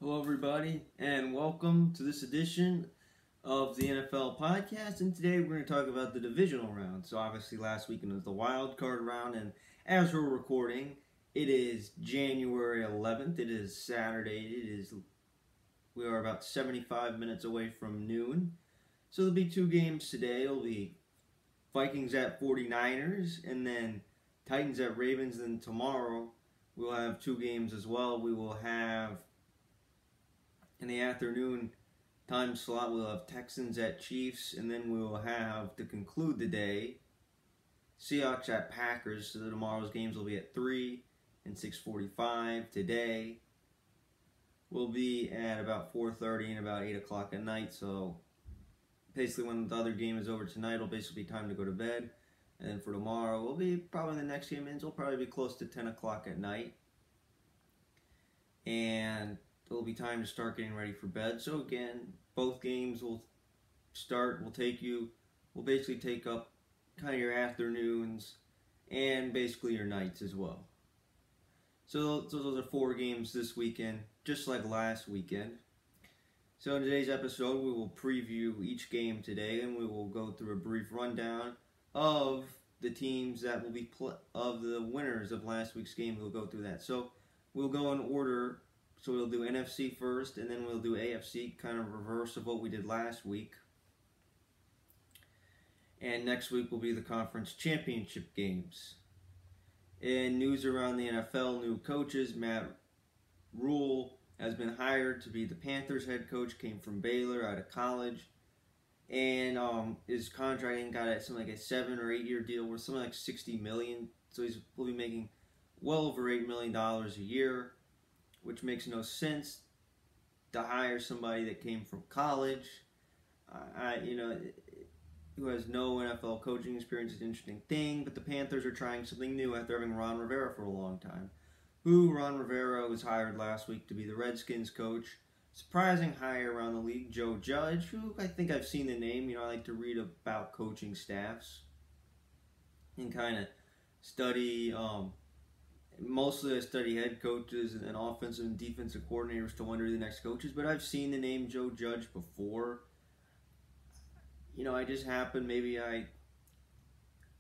Hello, everybody, and welcome to this edition of the NFL podcast. And today we're going to talk about the divisional round. So, obviously, last weekend was the wild card round, and as we're recording, it is January 11th. It is Saturday. We are about 75 minutes away from noon. So, there'll be two games today. It'll be Vikings at 49ers, and then Titans at Ravens. And tomorrow we'll have two games as well. We will have in the afternoon time slot, we'll have Texans at Chiefs, and then we'll have, to conclude the day, Seahawks at Packers. So tomorrow's games will be at 3 and 6:45. Today will be at about 4:30 and about 8 o'clock at night. So basically when the other game is over tonight, it'll basically be time to go to bed. And then for tomorrow, will be probably the next game ends will probably be close to 10 o'clock at night. And it'll be time to start getting ready for bed. So again, both games will basically take up kind of your afternoons and basically your nights as well. So those are four games this weekend, just like last weekend. So in today's episode, we will preview each game today, and we will go through a brief rundown of the teams that will be of the winners of last week's game. We'll go through that. So we'll go in order. So we'll do NFC first, and then we'll do AFC, kind of reverse of what we did last week. And next week will be the conference championship games. In news around the NFL, new coaches, Matt Rule has been hired to be the Panthers head coach, came from Baylor out of college. And his contract got something like a 7 or 8 year deal worth something like $60 million. So will be making well over $8 million a year, which makes no sense to hire somebody that came from college, who has no NFL coaching experience. Is an interesting thing, but the Panthers are trying something new after having Ron Rivera for a long time. Ron Rivera was hired last week to be the Redskins coach. Surprising hire around the league, Joe Judge, who I think I've seen the name. I like to read about coaching staffs and kind of study. Mostly I study head coaches and offensive and defensive coordinators to wonder who the next coach is, but I've seen the name Joe Judge before. I just happened,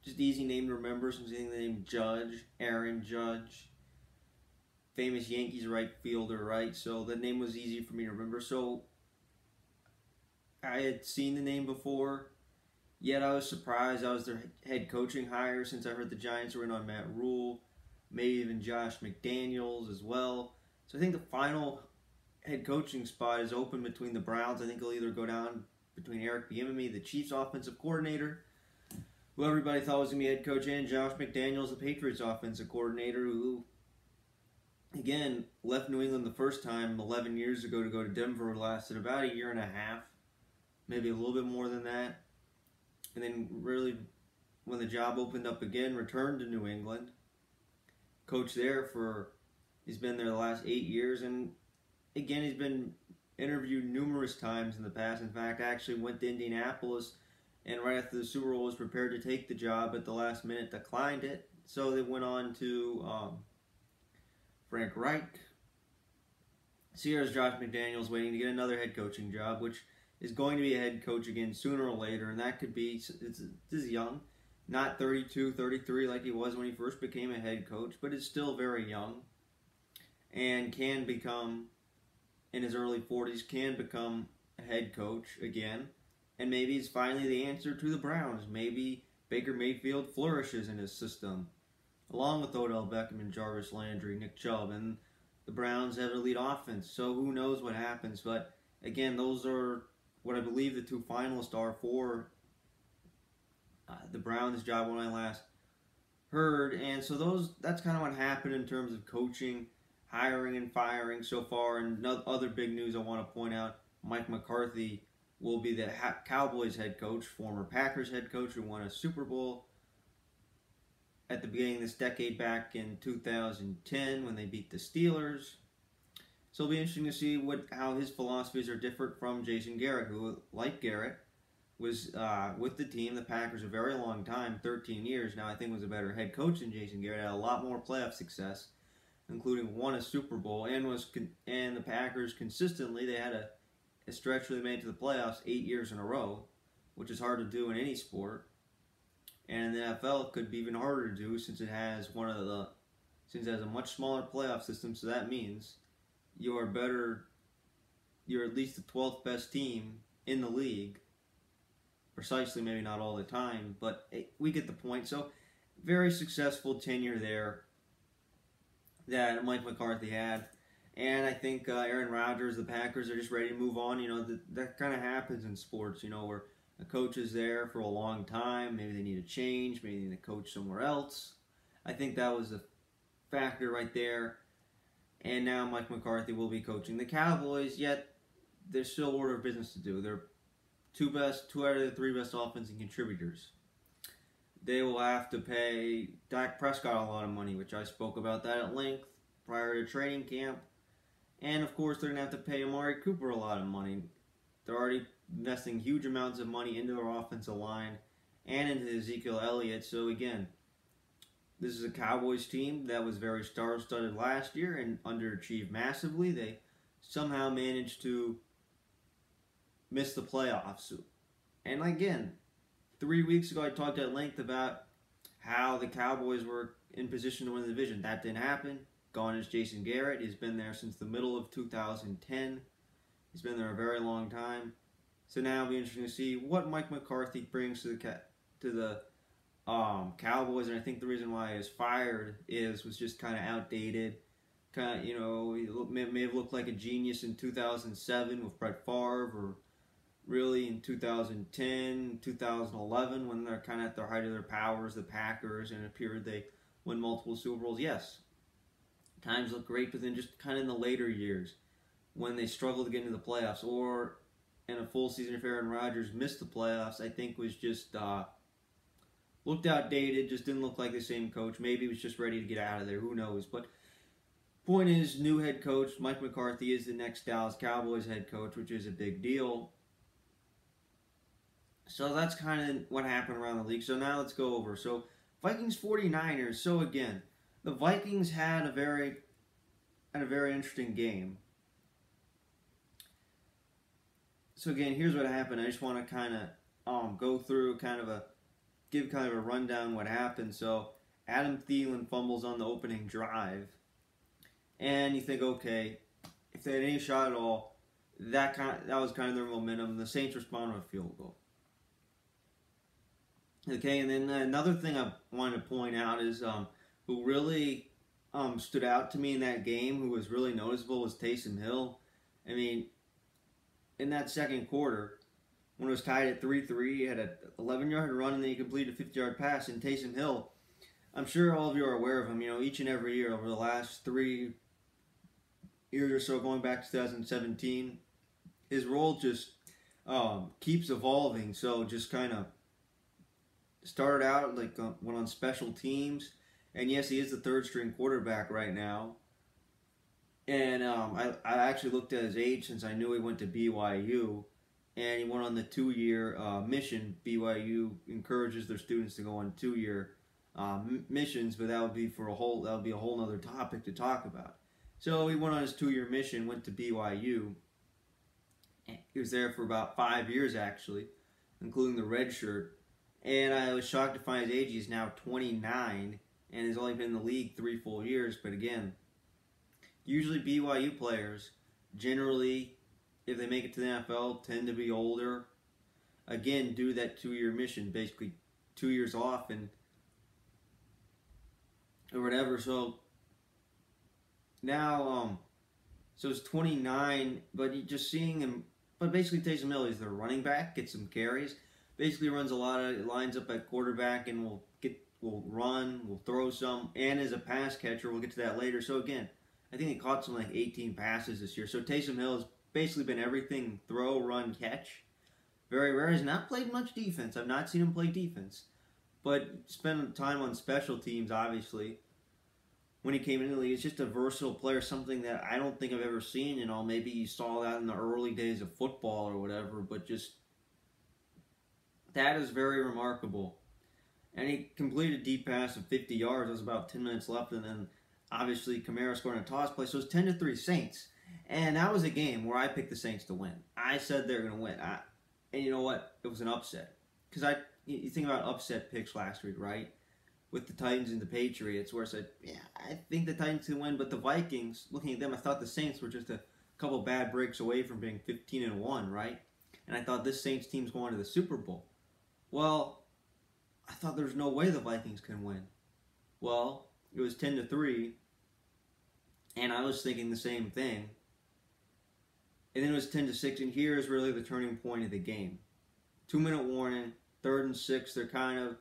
just easy name to remember, so I'm seeing the name Judge, Aaron Judge, famous Yankees right fielder, right? So the name was easy for me to remember. So I had seen the name before, yet I was surprised I was their head coaching hire since I heard the Giants were in on Matt Rule. Maybe even Josh McDaniels as well. So I think the final head coaching spot is open between the Browns. I think it'll either go down between Eric Bieniemy, the Chiefs offensive coordinator, who everybody thought was going to be head coach, and Josh McDaniels, the Patriots offensive coordinator, who, again, left New England the first time 11 years ago to go to Denver, lasted about a year and a half, maybe a little bit more than that. And then really, when the job opened up again, returned to New England. Coach there he's been there the last 8 years, and again, he's been interviewed numerous times in the past. In fact, I actually went to Indianapolis, and right after the Super Bowl was prepared to take the job, at the last minute declined it. So they went on to Frank Reich. So here's Josh McDaniels waiting to get another head coaching job, which is going to be a head coach again sooner or later, and that could be, this is young. Not 32, 33 like he was when he first became a head coach, but is still very young and can become, in his early 40s, can become a head coach again. And maybe he's finally the answer to the Browns. Maybe Baker Mayfield flourishes in his system, along with Odell Beckham and Jarvis Landry, Nick Chubb, and the Browns have elite offense. So who knows what happens. But again, those are what I believe the two finalists are for the Browns job when I last heard. And so that's kind of what happened in terms of coaching, hiring, and firing so far. And other big news I want to point out, Mike McCarthy will be the Cowboys head coach, former Packers head coach who won a Super Bowl at the beginning of this decade back in 2010 when they beat the Steelers. So it'll be interesting to see how his philosophies are different from Jason Garrett, who, like Garrett, was with the team, the Packers, a very long time, 13 years. Now I think was a better head coach than Jason Garrett, had a lot more playoff success. including won a Super Bowl, and the Packers consistently, they had a stretch where they made it to the playoffs 8 years in a row, which is hard to do in any sport. And in the NFL, it could be even harder to do since it has since it has a much smaller playoff system. So that means you're at least the 12th best team in the league. Precisely, maybe not all the time, but we get the point. So, very successful tenure there that Mike McCarthy had. And I think Aaron Rodgers, the Packers, are just ready to move on. That kind of happens in sports, where a coach is there for a long time. Maybe they need a change. Maybe they need to coach somewhere else. I think that was a factor right there. And now Mike McCarthy will be coaching the Cowboys, yet there's still order of business to do. They're two out of the three best offensive contributors. They will have to pay Dak Prescott a lot of money, which I spoke about that at length prior to training camp. And of course, they're going to have to pay Amari Cooper a lot of money. They're already investing huge amounts of money into their offensive line and into Ezekiel Elliott. So again, this is a Cowboys team that was very star-studded last year and underachieved massively. They somehow managed to miss the playoffs. And again, 3 weeks ago I talked at length about how the Cowboys were in position to win the division. That didn't happen. Gone is Jason Garrett. He's been there since the middle of 2010. He's been there a very long time. So now it'll be interesting to see what Mike McCarthy brings to the Cowboys. And I think the reason why he was fired was just kind of outdated. He may have looked like a genius in 2007 with Brett Favre, or really in 2010, 2011, when they're kind of at the height of their powers, the Packers, and it appeared they won multiple Super Bowls. Yes, times look great, but then just kind of in the later years, when they struggled to get into the playoffs, or in a full season if Aaron Rodgers missed the playoffs, I think was just looked outdated, just didn't look like the same coach. Maybe he was just ready to get out of there, who knows. But point is, new head coach, Mike McCarthy, is the next Dallas Cowboys head coach, which is a big deal. So that's kind of what happened around the league. So now let's go over. So Vikings 49ers. So again, the Vikings had a very interesting game. So again, here's what happened. I just want to kind of go through give kind of a rundown what happened. So Adam Thielen fumbles on the opening drive, and you think, okay, if they had any shot at all, that was kind of their momentum. The Saints responded with a field goal. Okay, and then another thing I wanted to point out is who really stood out to me in that game, who was really noticeable, was Taysom Hill. I mean, in that second quarter, when it was tied at 3-3, he had an 11-yard run, and then he completed a 50-yard pass. And Taysom Hill, I'm sure all of you are aware of him. Each and every year over the last 3 years or so, going back to 2017, his role just keeps evolving. So just kind of started out went on special teams, and yes, he is the third-string quarterback right now. And I actually looked at his age since I knew he went to BYU, and he went on the 2-year mission. BYU encourages their students to go on 2-year missions, but that would be a whole other topic to talk about. So he went on his 2-year mission, went to BYU. He was there for about 5 years actually, including the red shirt. And I was shocked to find his age. He's now 29 and has only been in the league 3 full years. But again, usually BYU players, generally, if they make it to the NFL, tend to be older. Again, do that 2-year mission, basically 2 years off or whatever. So now, so it's 29, but just seeing him. But basically, Taysom Hill is their running back, gets some carries. Basically runs a lot of lines up at quarterback, and will run, will throw some, and as a pass catcher, we'll get to that later. So again, I think he caught some 18 passes this year. So Taysom Hill has basically been everything: throw, run, catch. Very rare. Has not played much defense. I've not seen him play defense, but spent time on special teams. Obviously, when he came into the league, he's just a versatile player. Something that I don't think I've ever seen. Maybe you saw that in the early days of football or whatever, but just. That is very remarkable. And he completed a deep pass of 50 yards. There was about 10 minutes left. And then Obviously, Kamara scored on a toss play, so it's 10-3 Saints. And that was a game where I picked the Saints to win. I said they're going to win. And you know what? It was an upset. Because you think about upset picks last week, right? With the Titans and the Patriots, where I said, yeah, I think the Titans can win. But the Vikings, looking at them, I thought the Saints were just a couple bad breaks away from being 15-1, right? And I thought this Saints team's going to the Super Bowl. Well, I thought there's no way the Vikings can win. Well, it was 10-3, and I was thinking the same thing. And then it was 10-6, and here is really the turning point of the game. 2-minute warning, 3rd and 6. They're kind of,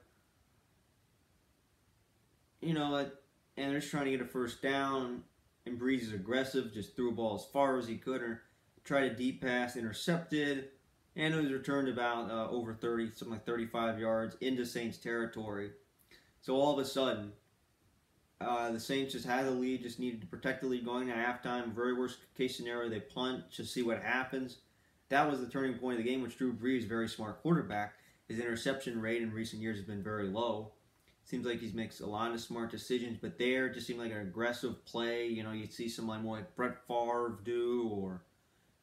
and they're just trying to get a first down. And Breeze is aggressive, just threw a ball as far as he could, or tried a deep pass, intercepted, and it was returned about over 30, something like 35 yards into Saints territory. So all of a sudden, the Saints just had the lead, just needed to protect the lead going to halftime. Very worst case scenario, they punt, just see what happens. That was the turning point of the game, which Drew Brees, very smart quarterback. His interception rate in recent years has been very low. Seems like he makes a lot of smart decisions, but there just seemed like an aggressive play. You'd see someone more like Brett Favre do, or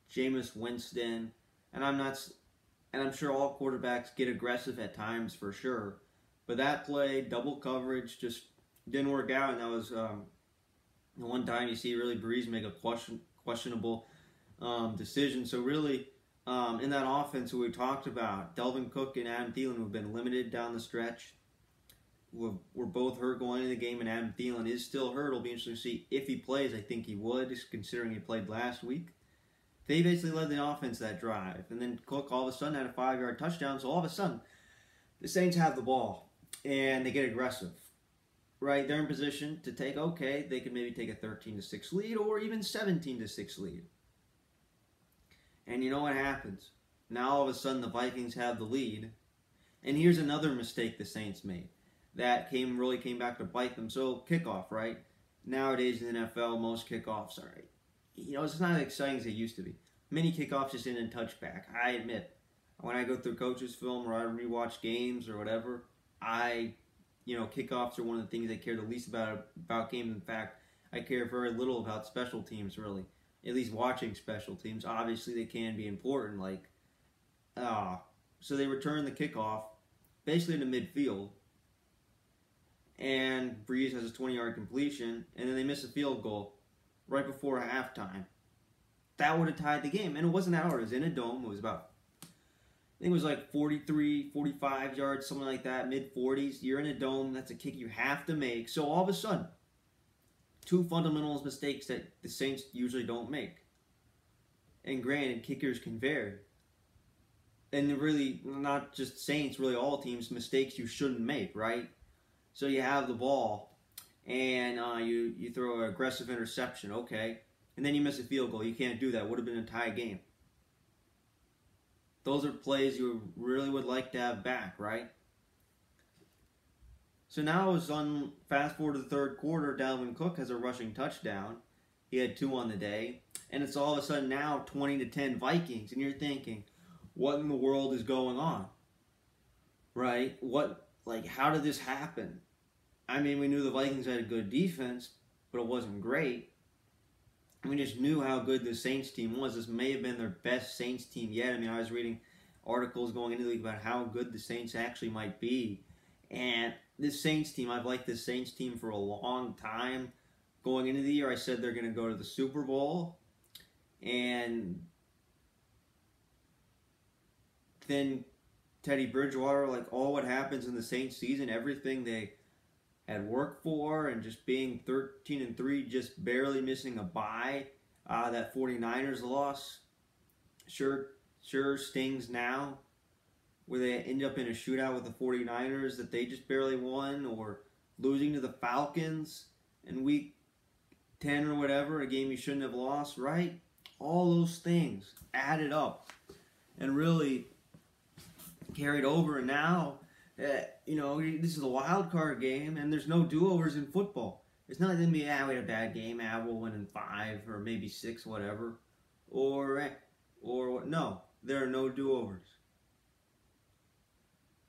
Jameis Winston. And I'm sure all quarterbacks get aggressive at times for sure. But that play, double coverage, just didn't work out. And that was the one time you see really Breeze make a questionable decision. So really, in that offense we talked about, Dalvin Cook and Adam Thielen, who've been limited down the stretch, were both hurt going into the game, and Adam Thielen is still hurt. It'll be interesting to see if he plays. I think he would, considering he played last week. They basically led the offense that drive. And then Cook all of a sudden had a 5-yard touchdown. So all of a sudden, the Saints have the ball, and they get aggressive. Right? They're in position to take, okay, they could maybe take a 13-6 lead or even 17-6 lead. And you know what happens? Now all of a sudden the Vikings have the lead. And here's another mistake the Saints made that really came back to bite them. So kickoff, right? Nowadays in the NFL, most kickoffs are, it's not as exciting as they used to be. Many kickoffs just end in touchback. I admit, when I go through coaches' film or I rewatch games or whatever, kickoffs are one of the things I care the least about games. In fact, I care very little about special teams, really. At least watching special teams. Obviously, they can be important. So they return the kickoff basically to midfield. And Breeze has a 20-yard completion. And then they miss a field goal right before halftime. That would have tied the game. And it wasn't that hard. It was in a dome. It was about, I think it was like 43, 45 yards, something like that, mid-40s. You're in a dome. That's a kick you have to make. So all of a sudden, two fundamental mistakes that the Saints usually don't make. And granted, kickers can vary. And really, not just Saints, really all teams, mistakes you shouldn't make, right? So you have the ball, and you throw an aggressive interception, okay, and then you miss a field goal. You can't do that. Would have been a tie game. Those are plays you really would like to have back, right? So now it's on fast forward to the third quarter. Dalvin Cook has a rushing touchdown. He had 2 on the day, and it's all of a sudden now 20-10 Vikings, and you're thinking, what in the world is going on, right? How did this happen? I mean, we knew the Vikings had a good defense, but it wasn't great. We just knew how good the Saints team was. This may have been their best Saints team yet. I mean, I was reading articles going into the week about how good the Saints actually might be. And this Saints team, I've liked this Saints team for a long time. Going into the year, I said they're going to go to the Super Bowl. And then Teddy Bridgewater, all what happens in the Saints season, everything they had worked for, and just being 13-3, just barely missing a bye. That 49ers loss sure stings now, where they end up in a shootout with the 49ers that they just barely won, or losing to the Falcons in week 10 or whatever, a game you shouldn't have lost, right? All those things added up and really carried over, and now this is a wild card game, and there's no do-overs in football. It's not going to be, we had a bad game, we'll win in 5 or maybe 6, whatever. Or no, there are no do-overs.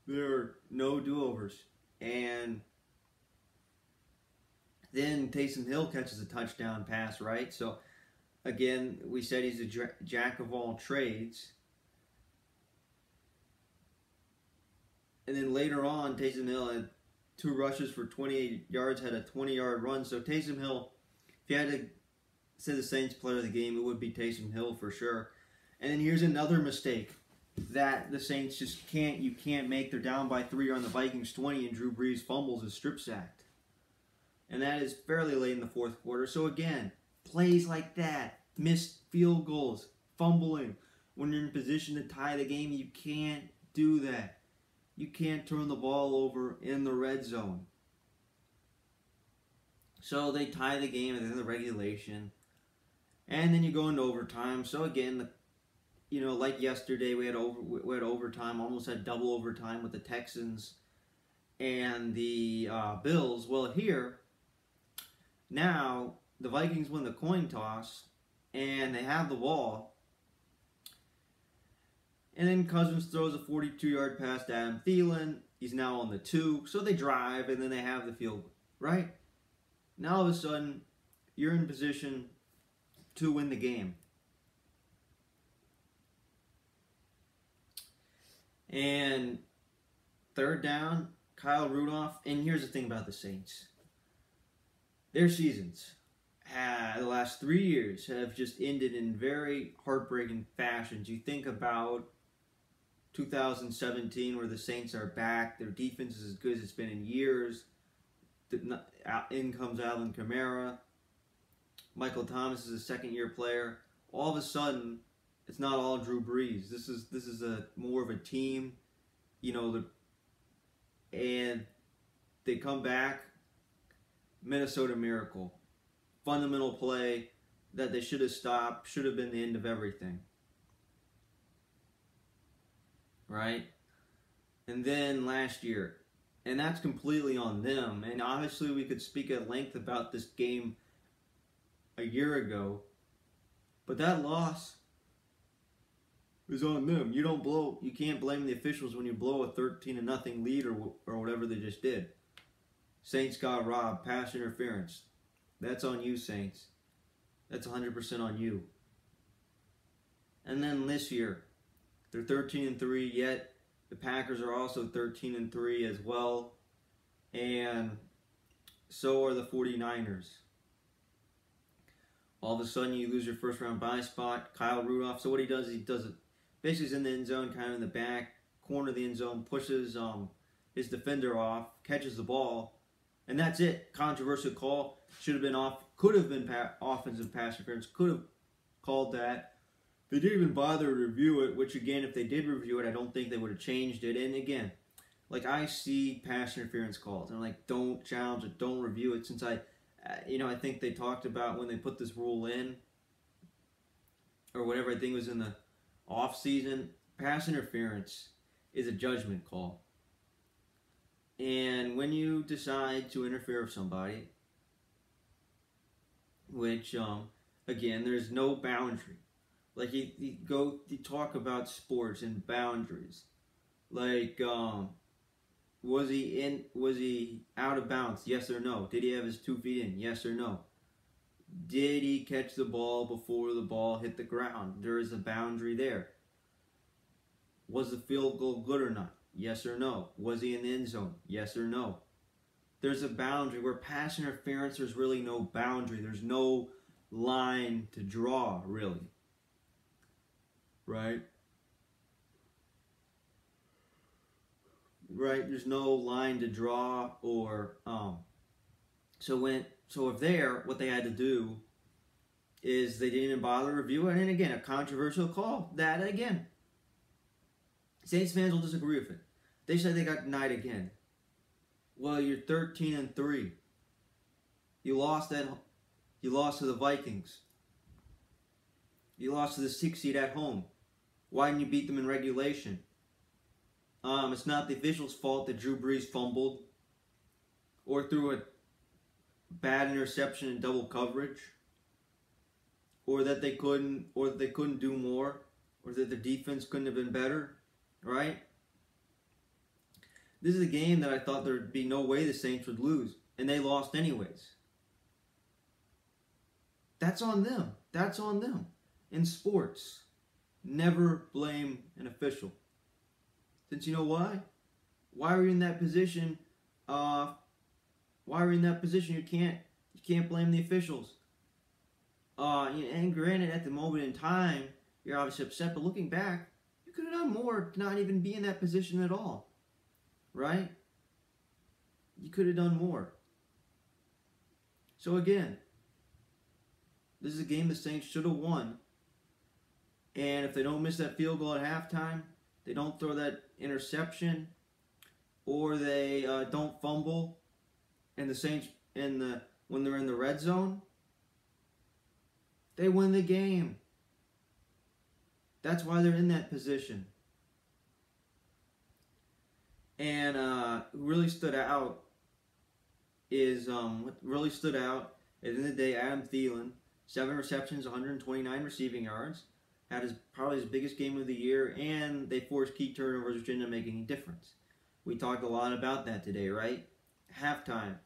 There are no do-overs. And Then Taysom Hill catches a touchdown pass, right? So, again, we said he's a jack of all trades. And then later on, Taysom Hill had 2 rushes for 28 yards, had a 20-yard run. So Taysom Hill, if you had to say the Saints player of the game, it would be Taysom Hill for sure. And then here's another mistake that the Saints just can't make. They're down by 3 on the Vikings 20, and Drew Brees fumbles and strip sacked. And that is fairly late in the fourth quarter. So again, plays like that, missed field goals, fumbling. When you're in position to tie the game, you can't do that. You can't turn the ball over in the red zone. So they tie the game at the end of the regulation. And then you go into overtime. So again, like yesterday, we had overtime, almost had double overtime with the Texans and the Bills. Well, here, now the Vikings win the coin toss, and they have the ball. And then Cousins throws a 42-yard pass to Adam Thielen. He's now on the 2. So they drive, and then they have the field goal, right? Now all of a sudden, you're in position to win the game. And third down, Kyle Rudolph. And here's the thing about the Saints. Their seasons, the last 3 years, have just ended in very heartbreaking fashions. You think about 2017, where the Saints are back. Their defense is as good as it's been in years. In comes Alvin Kamara. Michael Thomas is a second-year player. All of a sudden, it's not all Drew Brees. This is a more of a team, and they come back. Minnesota Miracle, fundamental play that they should have stopped. Should have been the end of everything. Right? And then last year, and that's completely on them. And obviously we could speak at length about this game a year ago, but that loss is on them. You can't blame the officials when you blow a 13-0 lead or whatever they just did. Saints got robbed, pass interference. That's on you, Saints. That's 100% on you. And then this year, they're 13-3, yet the Packers are also 13-3 as well. And so are the 49ers. All of a sudden, you lose your first-round bye spot. Kyle Rudolph, so what he does is it basically is in the end zone, kind of in the back corner of the end zone, pushes his defender off, catches the ball, and that's it. Controversial call. Should have been off. Could have been offensive pass interference. Could have called that. They didn't even bother to review it, which again, if they did review it, I don't think they would have changed it. And again, like I see pass interference calls, and I'm like, don't challenge it, don't review it. Since I think they talked about when they put this rule in, or whatever, I think it was in the off season, pass interference is a judgment call. And when you decide to interfere with somebody, which, again, there's no boundary. Like, you talk about sports and boundaries. Like, was he out of bounds? Yes or no? Did he have his 2 feet in? Yes or no? Did he catch the ball before the ball hit the ground? There is a boundary there. Was the field goal good or not? Yes or no? Was he in the end zone? Yes or no? There's a boundary. Where pass interference, there's really no boundary. There's no line to draw, really. Right? Right? There's no line to draw, or so if what they had to do is they didn't even bother to review it. And again, a controversial call. That again, Saints fans will disagree with it. They said they got denied again. Well, you're 13-3. You lost to the Vikings. You lost to the 6 seed at home. Why didn't you beat them in regulation? It's not the officials' fault that Drew Brees fumbled or threw a bad interception in double coverage, or that they couldn't do more, or that the defense couldn't have been better, right? This is a game that I thought there would be no way the Saints would lose, and they lost anyways. That's on them. That's on them. In sports, never blame an official. Since you know why? Why are you in that position? Why are you in that position? You can't blame the officials. And granted, at the moment in time, you're obviously upset, but looking back, you could have done more to not even be in that position at all. Right? You could have done more. So again, this is a game the Saints should have won. And if they don't miss that field goal at halftime, they don't throw that interception, or they don't fumble, and the Saints when they're in the red zone, they win the game. That's why they're in that position. And what really stood out is at the end of the day, Adam Thielen, 7 receptions, 129 receiving yards, had probably his biggest game of the year, and they forced key turnovers, which ended up making a difference. We talked a lot about that today, right? Halftime,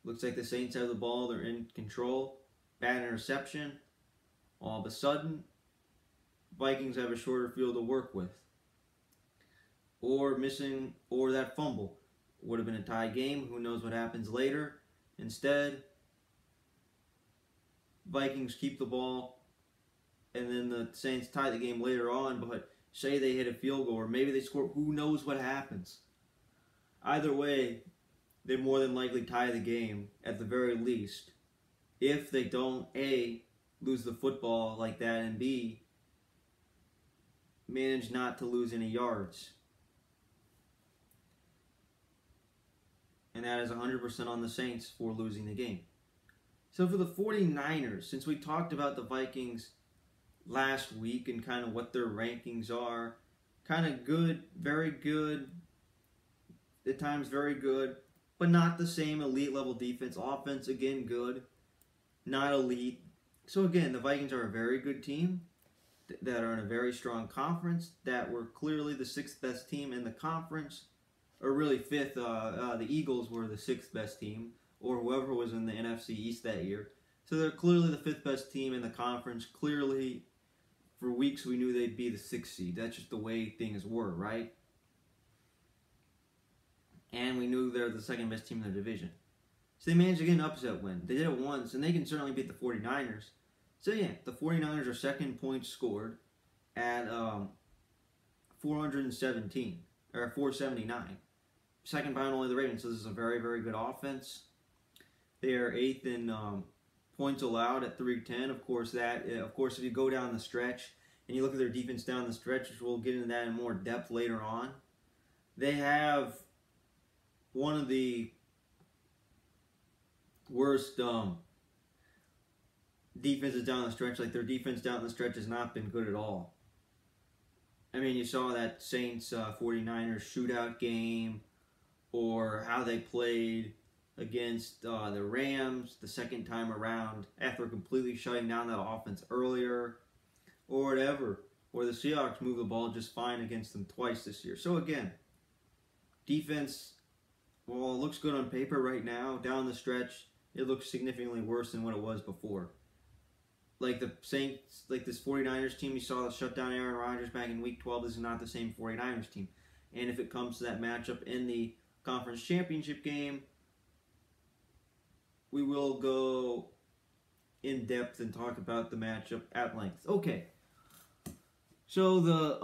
looks like the Saints have the ball, they're in control, bad interception. All of a sudden, Vikings have a shorter field to work with. Or that fumble. Would have been a tie game. Who knows what happens later. Instead, Vikings keep the ball, and then the Saints tie the game later on, but say they hit a field goal, or maybe they score. Who knows what happens. Either way, they more than likely tie the game, at the very least, if they don't, A, lose the football like that, and B, manage not to lose any yards. And that is 100% on the Saints for losing the game. So for the 49ers, since we talked about the Vikings last week and kind of what their rankings are, kind of good, very good, at times very good, but not the same elite level defense. Offense, again, good, not elite. So again, the Vikings are a very good team that are in a very strong conference, that were clearly the 6th best team in the conference, or really 5th. The Eagles were the 6th best team, or whoever was in the NFC East that year. So they're clearly the 5th best team in the conference. Clearly, for weeks we knew they'd be the 6th seed. That's just the way things were, right? And we knew they're the 2nd best team in their division. So they managed to get an upset win. They did it once, and they can certainly beat the 49ers. So yeah, the 49ers are second points scored at 417, or 479. Second behind only the Ravens, so this is a very, very good offense. They are 8th in points allowed at 310. Of course, if you go down the stretch and you look at their defense down the stretch, which we'll get into that in more depth later on, they have one of the worst defenses down the stretch. Like, their defense down the stretch has not been good at all. I mean, you saw that Saints 49ers shootout game, or how they played against the Rams the second time around after completely shutting down that offense earlier, or whatever. Or the Seahawks moved the ball just fine against them twice this year. So again, defense, well, it looks good on paper right now. Down the stretch, it looks significantly worse than what it was before. Like the Saints, like this 49ers team, you saw shut down Aaron Rodgers back in Week 12. This is not the same 49ers team. And if it comes to that matchup in the conference championship game, we will go in depth and talk about the matchup at length. Okay. So the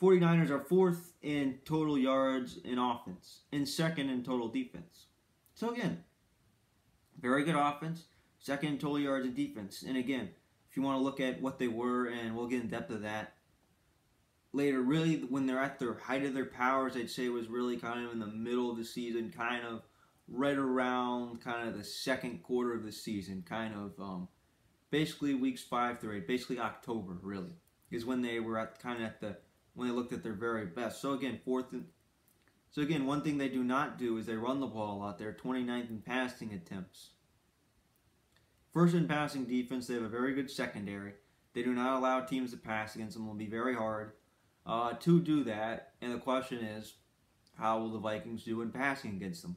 49ers are 4th in total yards in offense and 2nd in total defense. So again, very good offense, 2nd in total yards in defense. And again, if you want to look at what they were, and we'll get in depth of that later, really when they're at their height of their powers, I'd say was really kind of in the middle of the season, kind of right around kind of the second quarter of the season, kind of basically weeks 5 through 8, basically October really, is when they were at kind of at the, when they looked at their very best. So again, one thing they do not do is they run the ball a lot. They're 29th in passing attempts. First in passing defense, they have a very good secondary. They do not allow teams to pass against them. It will be very hard to do that. And the question is, how will the Vikings do in passing against them?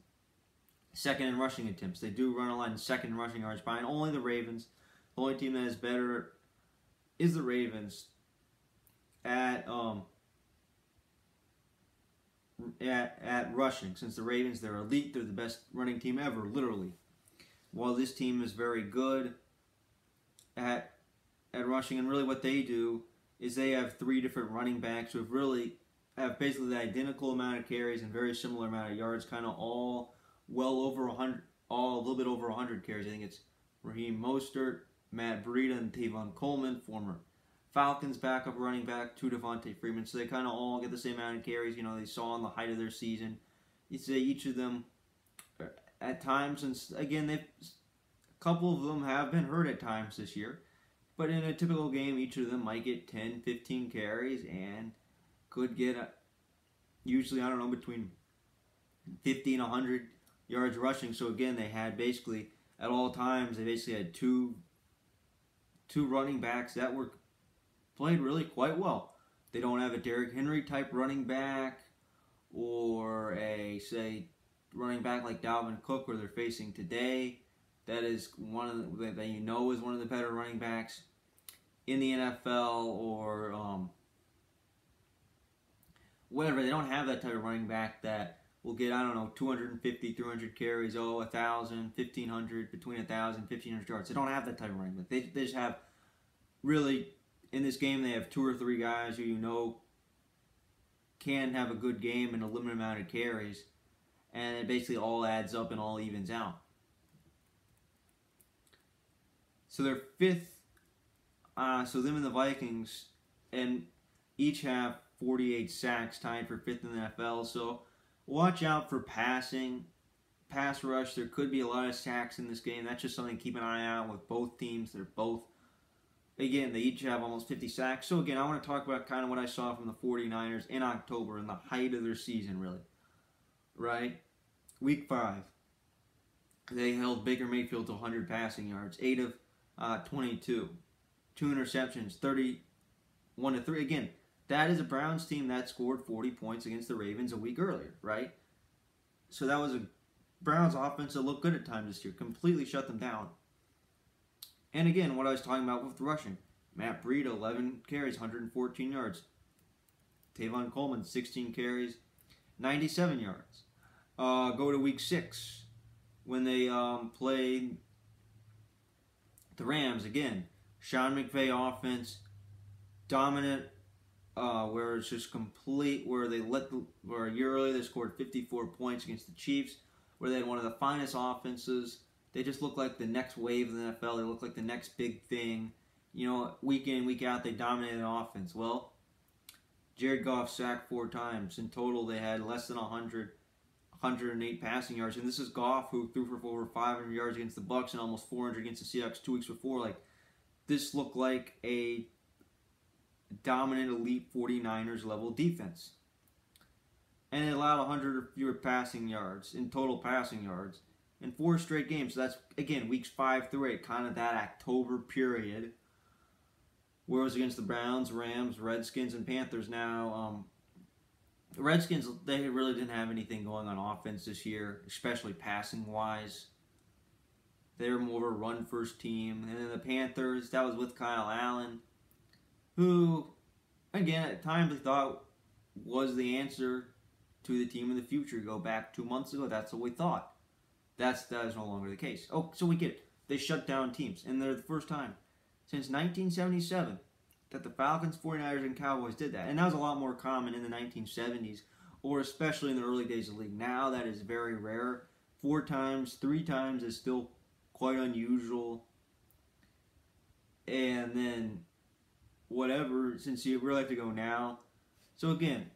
2nd in rushing attempts. They do run a line 2nd in rushing yards behind only the Ravens. The only team that is better is the Ravens at rushing. Since the Ravens, they're elite, they're the best running team ever, literally. While this team is very good at rushing, and really what they do is they have 3 different running backs who have basically the identical amount of carries and very similar amount of yards, kind of all well over 100, all a little bit over 100 carries. I think it's Raheem Mostert, Matt Breida, and Tavon Coleman, former Falcons backup running back, to Devontae Freeman. So they kind of all get the same amount of carries, they saw on the height of their season. You'd say each of them, at times, and again, a couple of them have been hurt at times this year. But in a typical game, each of them might get 10, 15 carries and could get, usually, I don't know, between 50 and 100 yards rushing. So again, they had basically, at all times, they basically had two running backs that were played really quite well. They don't have a Derrick Henry type running back or a, say, running back like Dalvin Cook where they're facing today. That is one of the, that is one of the better running backs in the NFL, or whatever. They don't have that type of running back that will get, 250, 300 carries, 1,000, 1,500, between 1,000, 1,500 yards. They don't have that type of running back. They just have, really, in this game, they have 2 or 3 guys who can have a good game in a limited amount of carries, and it basically all adds up and all evens out. So they're 5th. So them and the Vikings, and each have 48 sacks, tied for 5th in the NFL. So watch out for pass rush. There could be a lot of sacks in this game. That's just something to keep an eye out with both teams. They're both, again, they each have almost 50 sacks. So again, I want to talk about kind of what I saw from the 49ers in October, in the height of their season, really. Right? Week 5. They held Baker Mayfield to 100 passing yards, 8 of 22, 2 interceptions, 31-3. Again, that is a Browns team that scored 40 points against the Ravens a week earlier, right? So that was a Browns offense that looked good at times this year, completely shut them down. And again, what I was talking about with rushing, Matt Breida, 11 carries, 114 yards. Tavon Coleman, 16 carries, 97 yards. Go to week 6 when they played the Rams again. Sean McVay offense, dominant, where it's just complete, where a year earlier they scored 54 points against the Chiefs, where they had one of the finest offenses. They just look like the next wave of the NFL. They look like the next big thing. Week in, week out, they dominated the offense. Well, Jared Goff sacked 4 times. In total, they had less than 108 passing yards. And this is Goff, who threw for over 500 yards against the Bucs and almost 400 against the Seahawks 2 weeks before. This looked like a dominant, elite 49ers level defense. And it allowed 100 or fewer passing yards, in total passing yards, in 4 straight games. So that's, again, weeks 5 through 8, kind of that October period, where it was against the Browns, Rams, Redskins, and Panthers. Now, the Redskins, they really didn't have anything going on offense this year, especially passing-wise. They were more of a run-first team. And then the Panthers, that was with Kyle Allen, who, again, at times we thought was the answer to the team in the future. Go back 2 months ago, that's what we thought. That is no longer the case. Oh, so we get it. They shut down teams, and they're the first time since 1977 that the Falcons, 49ers, and Cowboys did that. And that was a lot more common in the 1970s, or especially in the early days of the league. Now that is very rare. 4 times, 3 times is still quite unusual. And then whatever, since you really have to go now. So again,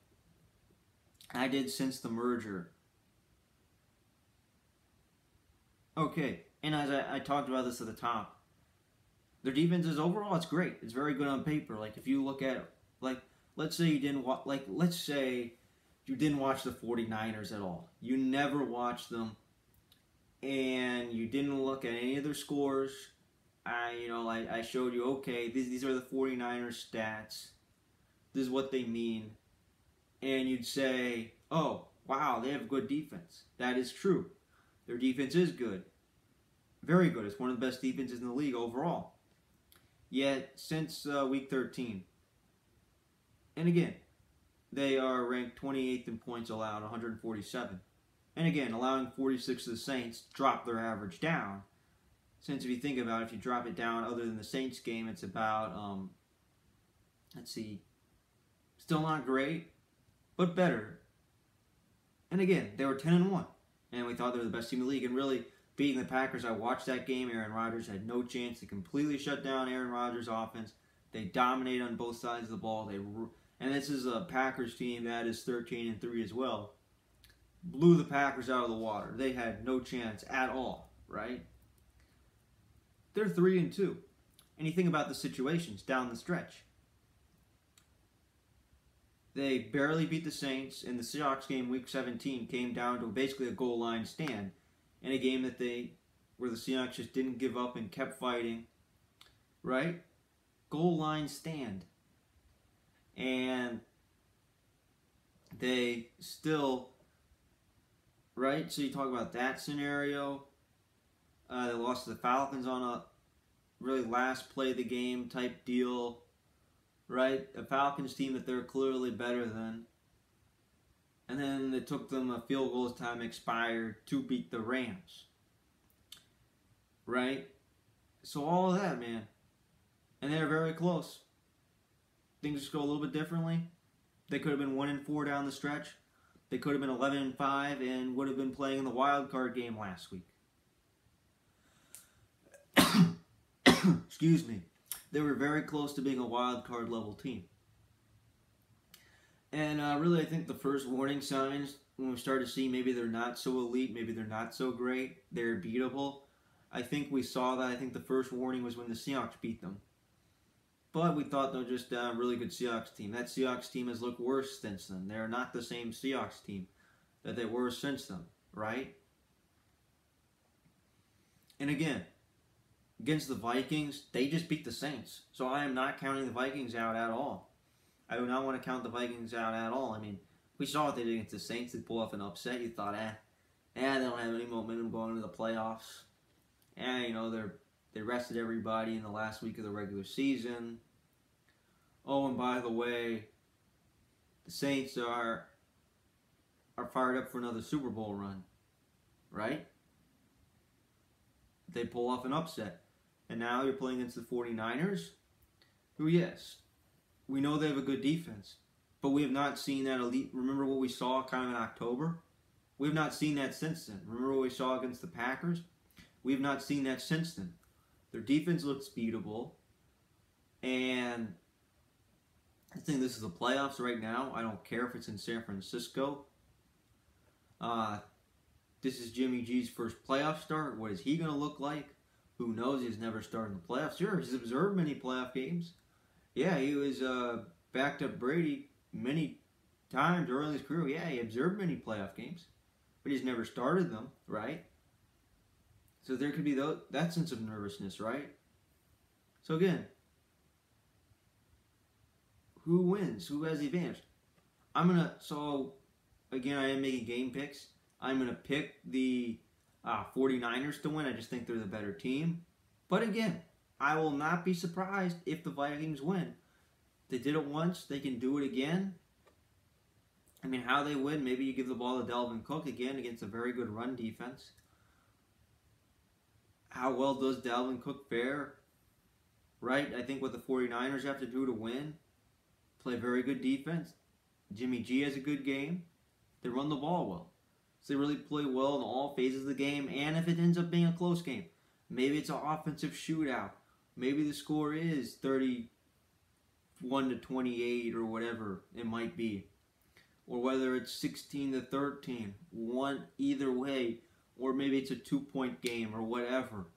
I did since the merger. Okay, and as I talked about this at the top, their defense is overall, it's great. It's very good on paper. If you look at, let's say you didn't watch, let's say you didn't watch the 49ers at all. You never watched them, and you didn't look at any of their scores. I showed you, okay, these are the 49ers stats. This is what they mean. And you'd say, oh, wow, they have good defense. That is true. Their defense is good. Very good. It's one of the best defenses in the league overall. Yet, since week 13, and again, they are ranked 28th in points allowed, 147. And again, allowing 46 to the Saints drop their average down. Since if you think about it, if you drop it down, other than the Saints game, it's about, let's see, still not great, but better. And again, they were 10-1, and we thought they were the best team in the league. And really, beating the Packers, I watched that game. Aaron Rodgers had no chance. They completely shut down Aaron Rodgers' offense. They dominated on both sides of the ball. And this is a Packers team that is 13-3 as well. Blew the Packers out of the water. They had no chance at all, right? They're 3-2. And you think about the situations down the stretch. They barely beat the Saints, and the Seahawks game, Week 17, came down to basically a goal line stand in a game where the Seahawks just didn't give up and kept fighting, right? Goal line stand. And they still, right? So you talk about that scenario. They lost to the Falcons on a really last play of the game type deal, right? A Falcons team that they're clearly better than. And then it took them a field goal as time expired to beat the Rams, right? So all of that, man. And they're very close. Things just go a little bit differently. They could have been 1-4 down the stretch. They could have been 11-5 and would have been playing in the wild card game last week. Excuse me. They were very close to being a wild card level team. And really, I think the first warning signs, when we started to see maybe they're not so elite, maybe they're not so great, they're beatable, I think we saw that. I think the first warning was when the Seahawks beat them. But we thought they were just a really good Seahawks team. That Seahawks team has looked worse since then. They're not the same Seahawks team that they were since then, right? And again, against the Vikings, they just beat the Saints. So I am not counting the Vikings out at all. I do not want to count the Vikings out at all. I mean, we saw what they did against the Saints. They pull off an upset. You thought, they don't have any momentum going into the playoffs. They rested everybody in the last week of the regular season. Oh, and by the way, the Saints are fired up for another Super Bowl run, right? They pull off an upset. And now you're playing against the 49ers, who, yes, we know they have a good defense, but we have not seen that elite. Remember what we saw kind of in October? We have not seen that since then. Remember what we saw against the Packers? We have not seen that since then. Their defense looks beatable, and I think this is the playoffs right now. I don't care if it's in San Francisco. This is Jimmy G's first playoff start. What is he going to look like? Who knows? He's never started in the playoffs. Sure, he's observed many playoff games. Yeah, he was backed up Brady many times early in his career. Yeah, he observed many playoff games, but he's never started them, right? So there could be that sense of nervousness, right? So again, who wins? Who has the advantage? Again, I am making game picks. I'm going to pick the 49ers to win. I just think they're the better team. But again, I will not be surprised if the Vikings win. They did it once. They can do it again. I mean, how they win, maybe you give the ball to Dalvin Cook again against a very good run defense. How well does Dalvin Cook fare? Right? I think what the 49ers have to do to win, play very good defense. Jimmy G has a good game. They run the ball well. So they really play well in all phases of the game. And if it ends up being a close game, maybe it's an offensive shootout. Maybe the score is 31-28 or whatever it might be. Or whether it's 16-13. Either way. Or maybe it's a 2-point game or whatever.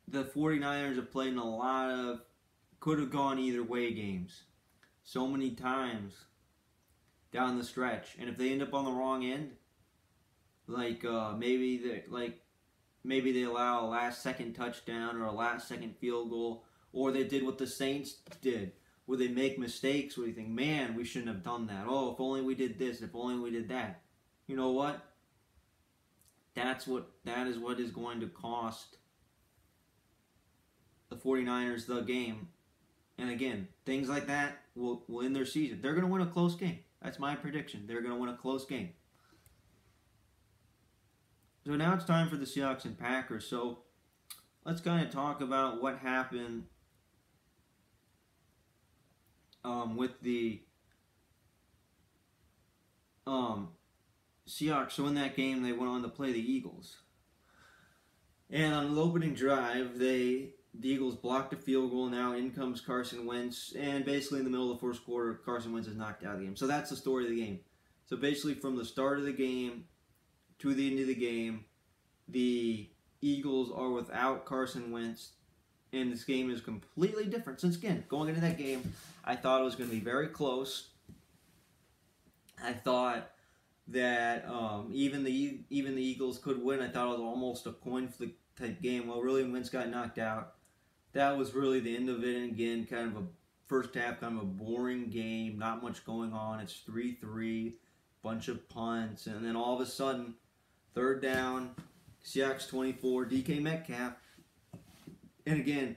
The 49ers have played in a lot of could have gone either way games. So many times down the stretch. And if they end up on the wrong end, maybe they allow a last second touchdown or a last second field goal, or they did what the Saints did, where they make mistakes where you think, man, we shouldn't have done that. Oh, if only we did this, if only we did that. You know what? That is what is going to cost the 49ers the game. And again, things like that will end their season. They're going to win a close game. That's my prediction. They're going to win a close game. So now it's time for the Seahawks and Packers. So let's kind of talk about what happened with the Seahawks. So in that game, they went on to play the Eagles. And on the opening drive, the Eagles blocked a field goal. Now in comes Carson Wentz. And basically in the middle of the first quarter, Carson Wentz is knocked out of the game. So that's the story of the game. So basically from the start of the game to the end of the game, the Eagles are without Carson Wentz. And this game is completely different. Since again, going into that game, I thought it was going to be very close. I thought that even the Eagles could win. I thought it was almost a coin flip type game. Well, really, when Wentz got knocked out, that was really the end of it. And again, kind of a first half, kind of a boring game. Not much going on. It's 3-3, bunch of punts, and then all of a sudden, third down, Seahawks 24, DK Metcalf. And again,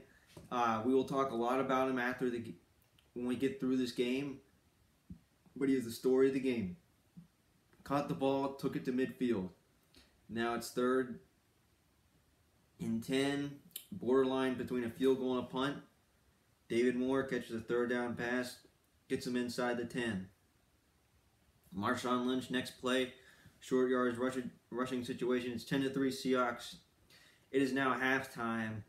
we will talk a lot about him when we get through this game. But he is the story of the game. Caught the ball, took it to midfield. Now it's 3rd and 10, borderline between a field goal and a punt. David Moore catches a 3rd down pass, gets him inside the 10. Marshawn Lynch, next play, short yards rushing situation. It's 10-3 Seahawks. It is now halftime,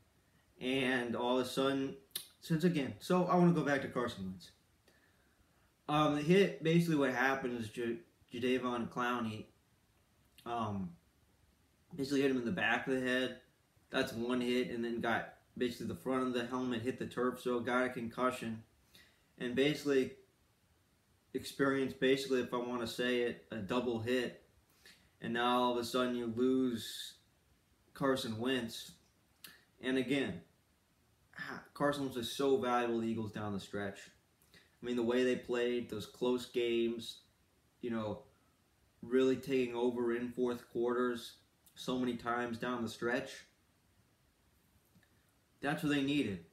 and all of a sudden, so I want to go back to Carson Wentz. The hit, basically what happened is Jadeveon Clowney basically hit him in the back of the head. That's one hit, and then got basically the front of the helmet hit the turf, so got a concussion. And basically experienced, if I want to say it, a double hit. And now all of a sudden you lose Carson Wentz. And again, Carson Wentz is so valuable to the Eagles down the stretch. I mean, the way they played, those close games, really taking over in fourth quarters so many times down the stretch. That's what they needed.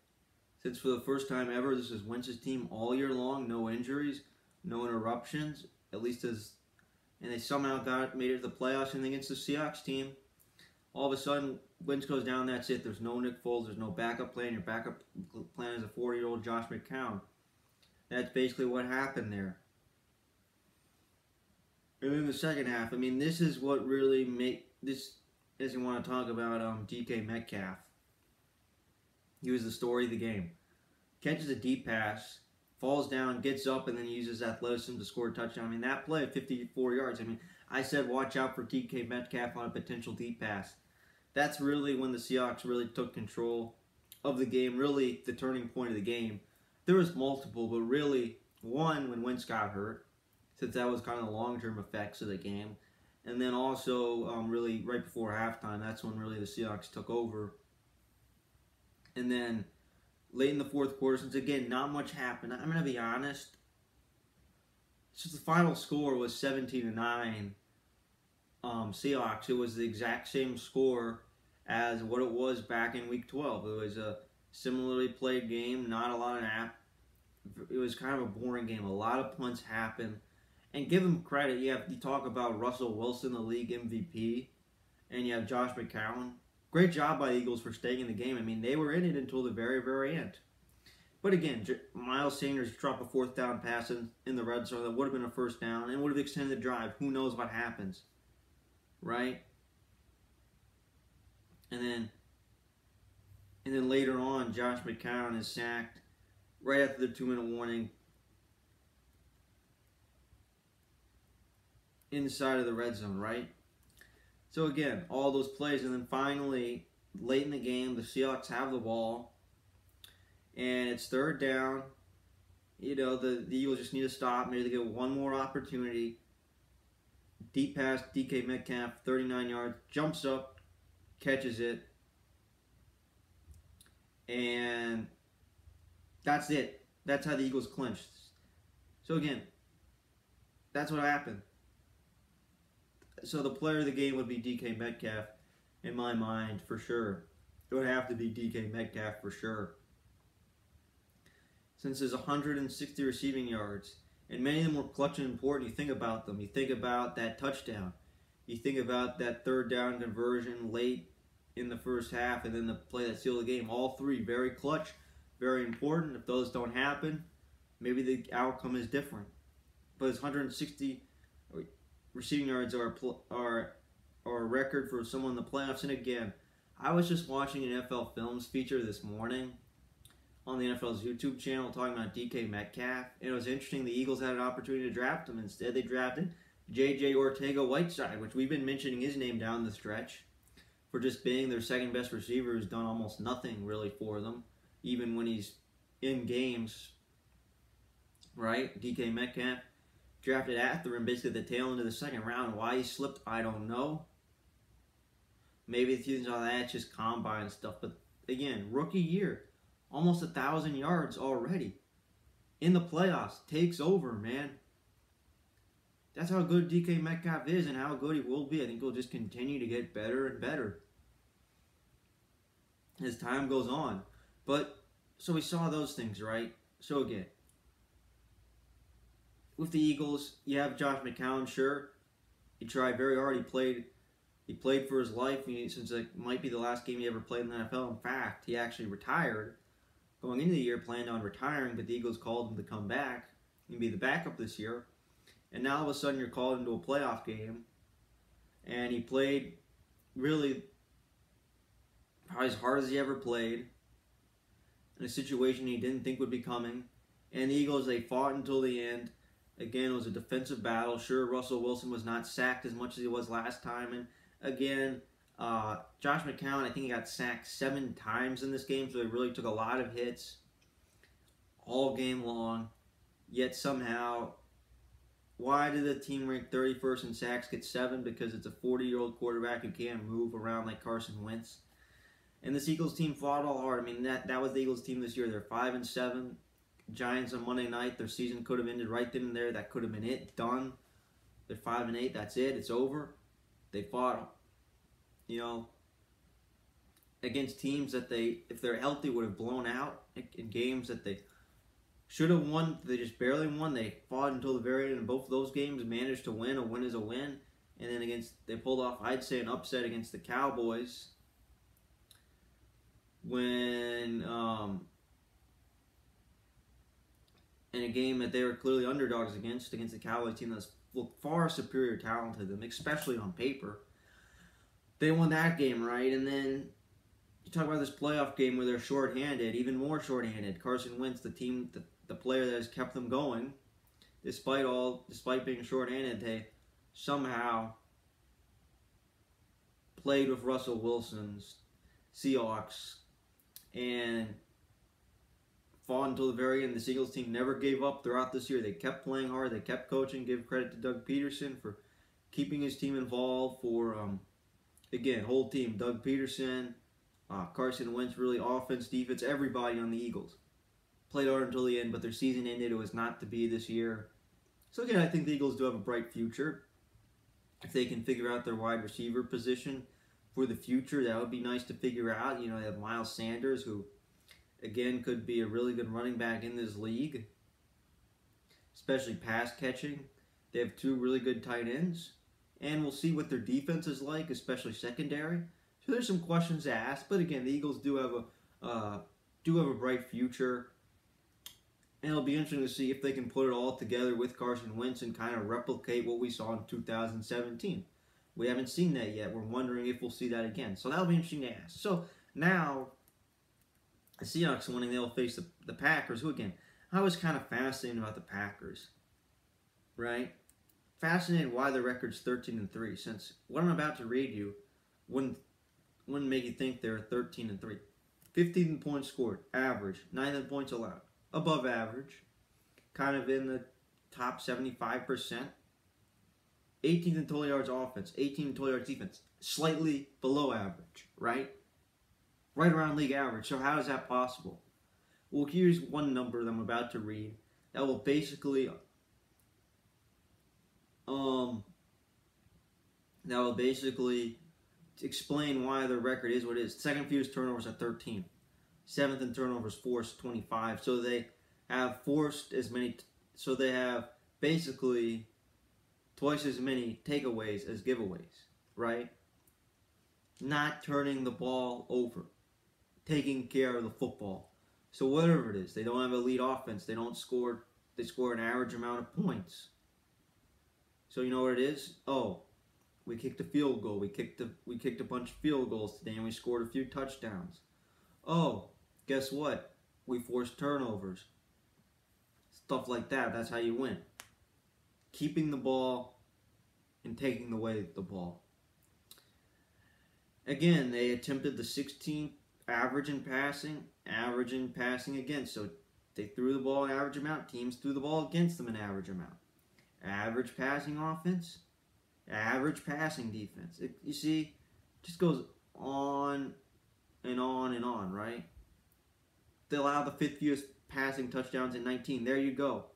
Since for the first time ever, this is Wentz's team all year long, no injuries, no interruptions, and they somehow made it to the playoffs, and against the Seahawks team, all of a sudden, Wentz goes down, that's it. There's no Nick Foles, there's no backup plan. Your backup plan is a 40-year-old Josh McCown. That's basically what happened there. And in the second half, I mean, this is what really as you want to talk about DK Metcalf. He was the story of the game. Catches a deep pass, falls down, gets up, and then uses athleticism to score a touchdown. I mean, that play at 54 yards. I mean, I said watch out for DK Metcalf on a potential deep pass. That's really when the Seahawks really took control of the game, really the turning point of the game. There was multiple, but really one when Wentz got hurt, since that was kind of the long-term effects of the game. And then also really right before halftime, that's when really the Seahawks took over. And then late in the fourth quarter, since again, not much happened. I'm going to be honest. Since the final score was 17-9, Seahawks, it was the exact same score as what it was back in Week 12. It was a similarly played game, not a lot of it was kind of a boring game. A lot of punts happened. And give them credit. You talk about Russell Wilson, the league MVP, and you have Josh McCown. Great job by the Eagles for staying in the game. I mean, they were in it until the very, very end. But again, Miles Sanders dropped a 4th down pass in the red zone that would have been a 1st down and would have extended the drive. Who knows what happens, right? And then later on, Josh McCown is sacked right after the 2-minute warning inside of the red zone, right? So again, all those plays, and then finally, late in the game, the Seahawks have the ball, and it's 3rd down. The Eagles just need to stop. Maybe they get one more opportunity. Deep pass, DK Metcalf, 39 yards, jumps up, catches it, and that's it. That's how the Eagles clinched. So again, that's what happened. So the player of the game would be DK Metcalf, in my mind, for sure. it would have to be DK Metcalf for sure. Since his 160 receiving yards, and many of them were clutch and important. You think about them. You think about that touchdown. You think about that third down conversion late in the first half, and then the play that sealed the game. All three very clutch, very important. If those don't happen, maybe the outcome is different. But his 160 receiving yards are a record for someone in the playoffs. And again, I was just watching an NFL Films feature this morning on the NFL's YouTube channel talking about DK Metcalf. And it was interesting, the Eagles had an opportunity to draft him. Instead, they drafted J.J. Ortega-Whiteside, which we've been mentioning his name down the stretch for just being their second best receiver, who's done almost nothing really for them, even when he's in games, right? DK Metcalf drafted after him basically at the tail end of the second round. Why he slipped, I don't know. Maybe the season's all that, just combine stuff. But again, rookie year, almost 1,000 yards already. In the playoffs, takes over, man. That's how good DK Metcalf is and how good he will be. I think he'll just continue to get better and better as time goes on. But, so we saw those things, right? So again, with the Eagles, you have Josh McCown, sure. He tried very hard. He played for his life since it might be the last game he ever played in the NFL. In fact, he actually retired. Going into the year, planned on retiring, but the Eagles called him to come back and be the backup this year. And now all of a sudden you're called into a playoff game. And he played really probably as hard as he ever played in a situation he didn't think would be coming. And the Eagles, they fought until the end. Again, it was a defensive battle. Sure, Russell Wilson was not sacked as much as he was last time. And again, Josh McCown, I think he got sacked 7 times in this game, so he really took a lot of hits all game long. Yet somehow, why did the team rank 31st in sacks get 7? Because it's a 40-year-old quarterback who can't move around like Carson Wentz. And this Eagles team fought all hard. I mean, that was the Eagles team this year. They're 5-7. Giants on Monday night, their season could have ended right then and there. That could have been it. Done. They're 5-8. That's it. It's over. They fought, against teams that they, if they're healthy, would have blown out in games that they should have won. They just barely won. They fought until the very end in both of those games, managed to win. A win is a win. And then they pulled off, I'd say, an upset against the Cowboys when in a game that they were clearly underdogs against the Cowboys team that's far superior talent to them, especially on paper. They won that game, right? And then you talk about this playoff game where they're shorthanded, even more shorthanded. Carson Wentz, the player that has kept them going, despite being shorthanded, they somehow played with Russell Wilson's Seahawks and fought until the very end. The Eagles team never gave up throughout this year. They kept playing hard. They kept coaching. Give credit to Doug Peterson for keeping his team involved. For again, whole team: Doug Peterson, Carson Wentz, really offense, defense, everybody on the Eagles played hard until the end. But their season ended. It was not to be this year. So again, I think the Eagles do have a bright future if they can figure out their wide receiver position for the future. That would be nice to figure out. They have Miles Sanders, who again could be a really good running back in this league, especially pass catching. They have 2 really good tight ends, and we'll see what their defense is like, especially secondary. So there's some questions to ask, but again, the Eagles do have a bright future, and it'll be interesting to see if they can put it all together with Carson Wentz and kind of replicate what we saw in 2017. We haven't seen that yet. We're wondering if we'll see that again. So that'll be interesting to ask. So now, the Seahawks winning, they'll face the Packers, who again, I was kind of fascinated about the Packers, right? Fascinated why the record's 13-3, since what I'm about to read you wouldn't make you think they're 13-3. 15 points scored, average. 9 points allowed, above average, kind of in the top 75%. 18th in total yards offense, 18th in total yards defense, slightly below average, right? Right around league average. So how is that possible? Well, here's one number that I'm about to read that will basically explain why their record is what it is. Second fewest turnovers at 13. Seventh in turnovers forced, 25. So they have forced as many. So they have basically twice as many takeaways as giveaways, right? Not turning the ball over, taking care of the football. So whatever it is, they don't have elite offense. They don't score. They score an average amount of points. So you know what it is? Oh, we kicked a field goal. We kicked a bunch of field goals today, and we scored a few touchdowns. Oh, guess what? We forced turnovers. Stuff like that. That's how you win. Keeping the ball and taking away the ball. Again, they attempted the 16th average in passing again. So they threw the ball an average amount. Teams threw the ball against them an average amount. Average passing offense, average passing defense. You see, it just goes on and on and on, right? They allowed the fifth fewest passing touchdowns in 19. There you go.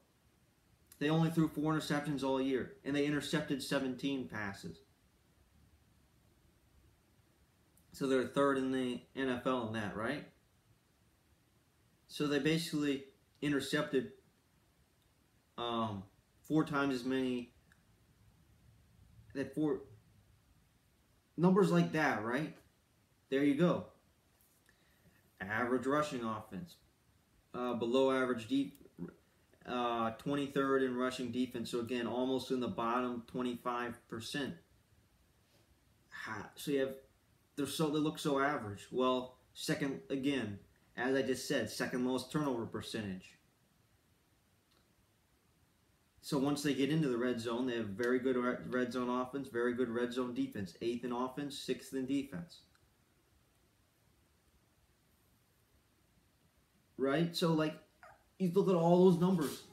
They only threw 4 interceptions all year, and they intercepted 17 passes. So they're third in the NFL in that, right? So they basically intercepted 4 times as many. That 4 numbers like that, right? There you go. Average rushing offense, below average 23rd in rushing defense. So again, almost in the bottom 25%. So you have they look so average. Well, second again, as I just said, second lowest turnover percentage. So once they get into the red zone, they have very good red zone offense, very good red zone defense. 8th in offense, 6th in defense. Right? So, like, you look at all those numbers.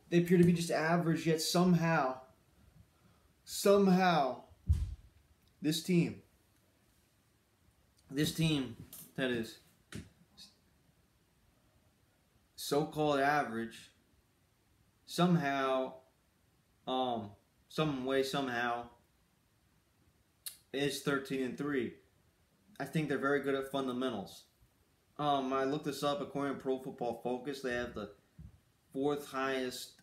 They appear to be just average, yet somehow, this team that is so-called average, somehow, somehow, is 13-3. I think they're very good at fundamentals. I looked this up. According to Pro Football Focus, they have the 4th highest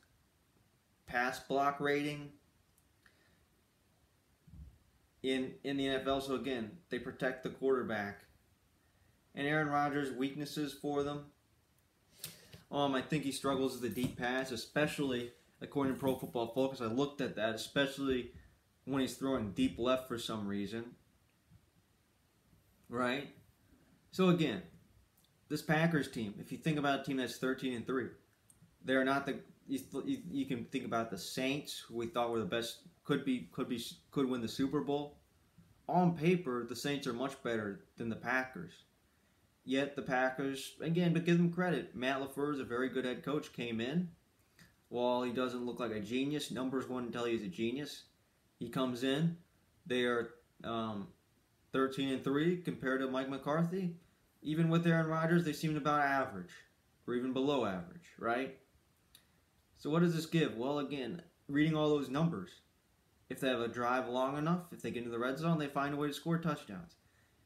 pass block rating in the NFL. So again, they protect the quarterback. And Aaron Rodgers' weaknesses for them. I think he struggles with the deep pass, especially according to Pro Football Focus. I looked at that, especially when he's throwing deep left for some reason. Right? So again, this Packers team, if you think about a team that's 13-3, they're not the. You can think about the Saints, who we thought were the best, could win the Super Bowl. On paper, the Saints are much better than the Packers. Yet the Packers, again, but give them credit. Matt LaFleur is a very good head coach. Came in, while he doesn't look like a genius, numbers wouldn't tell you he's a genius. He comes in, they are 13-3 compared to Mike McCarthy. Even with Aaron Rodgers, they seemed about average, or even below average, right? So what does this give? Well, again, reading all those numbers, if they have a drive long enough, if they get into the red zone, they find a way to score touchdowns.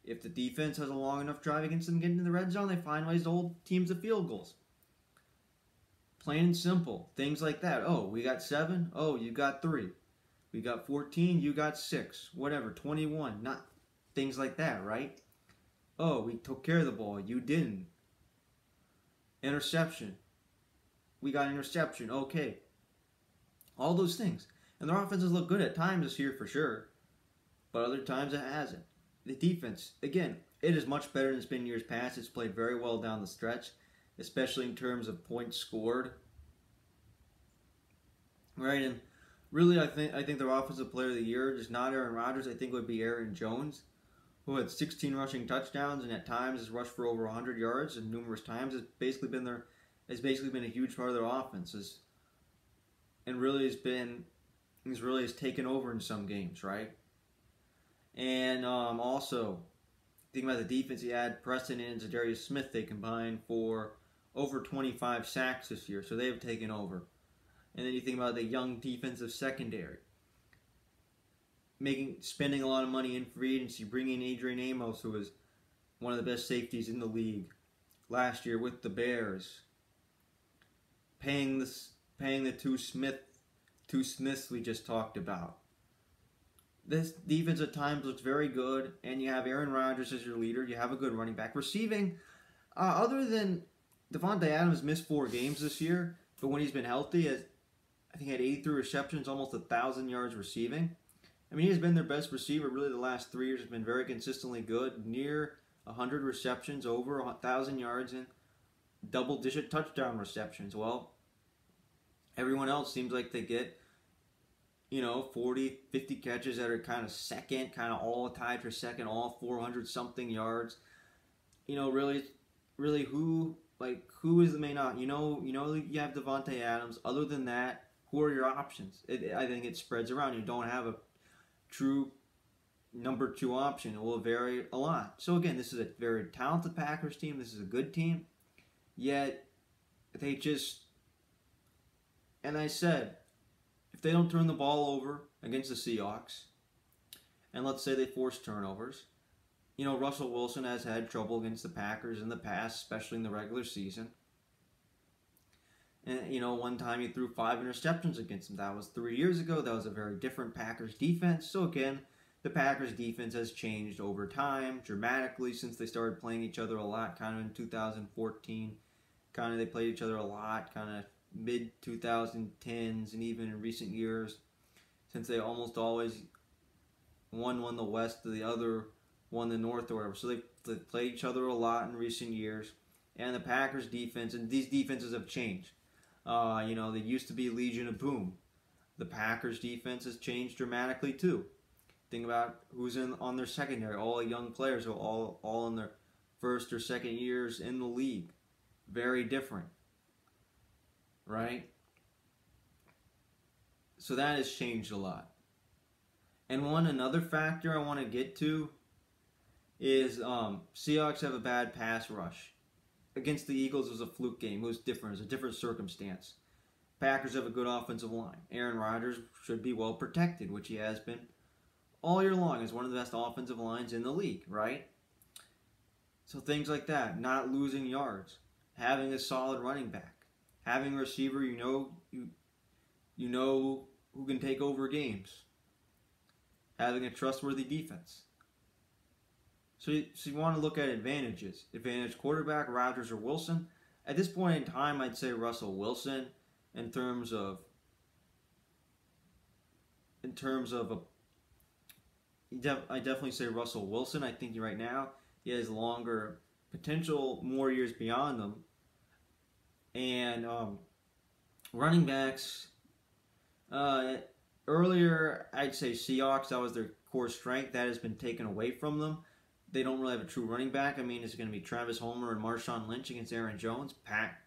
If the defense has a long enough drive against them getting into the red zone, they find ways to hold teams to field goals. Plain and simple. Things like that. Oh, we got 7. Oh, you got 3. We got 14. You got 6. Whatever. 21. Not things like that, right? Oh, we took care of the ball. You didn't. Interception. We got interception. Okay. All those things. And their offenses look good at times this year for sure. But other times it hasn't. The defense, again, it is much better than it's been years past. It's played very well down the stretch, especially in terms of points scored. Right, and really I think their offensive player of the year is not Aaron Rodgers. I think it would be Aaron Jones, who had 16 rushing touchdowns and at times has rushed for over 100 yards and numerous times has basically been a huge part of their offenses, and really has taken over in some games, right? And also, think about the defense. You add Preston and Zadarius Smith. They combined for over 25 sacks this year, so they have taken over. And then you think about the young defensive secondary. spending a lot of money in free agency, bringing Adrian Amos, who was one of the best safeties in the league last year with the Bears, paying the two Smiths we just talked about. This defense at times looks very good, and you have Aaron Rodgers as your leader. You have a good running back. Receiving, other than Devontae Adams missed 4 games this year, but when he's been healthy, I think he had 83 receptions, almost 1,000 yards receiving. I mean, he's been their best receiver really the last 3 years. Has been very consistently good, near 100 receptions, over 1,000 yards, and double-digit touchdown receptions. Well, everyone else seems like they get 40, 50 catches that are kind of second, kind of all tied for second, all 400-something yards. Really who is the main option? You have Devontae Adams. Other than that, who are your options? I think it spreads around. You don't have a true number 2 option. It will vary a lot. So again, this is a very talented Packers team. This is a good team. Yet, they just, and I said, if they don't turn the ball over against the Seahawks, and let's say they force turnovers, Russell Wilson has had trouble against the Packers in the past, especially in the regular season. And, one time he threw 5 interceptions against them. That was 3 years ago. That was a very different Packers defense. So again, the Packers defense has changed over time dramatically since they started playing each other a lot, kind of in 2014. Kind of they played each other a lot, kind of mid-2010s, and even in recent years, since they almost always one won the West, the other won the North or whatever. So they played each other a lot in recent years. And the Packers defense, and these defenses have changed. They used to be Legion of Boom. The Packers defense has changed dramatically too. Think about who's on their secondary. All young players, all in their first or second years in the league. Very different. Right? So that has changed a lot. And another factor I want to get to is Seahawks have a bad pass rush. Against the Eagles, it was a fluke game. It was different. It was a different circumstance. Packers have a good offensive line. Aaron Rodgers should be well protected, which he has been all year long. Is one of the best offensive lines in the league, right? So things like that. Not losing yards. Having a solid running back. Having a receiver you know who can take over games. Having a trustworthy defense. So you want to look at advantages. Advantage quarterback, Rodgers or Wilson. At this point in time, I'd say Russell Wilson in terms of I definitely say Russell Wilson. I think right now he has longer potential, more years beyond them. And running backs, earlier I'd say Seahawks. That was their core strength. That has been taken away from them. They don't really have a true running back. I mean, it's going to be Travis Homer and Marshawn Lynch against Aaron Jones.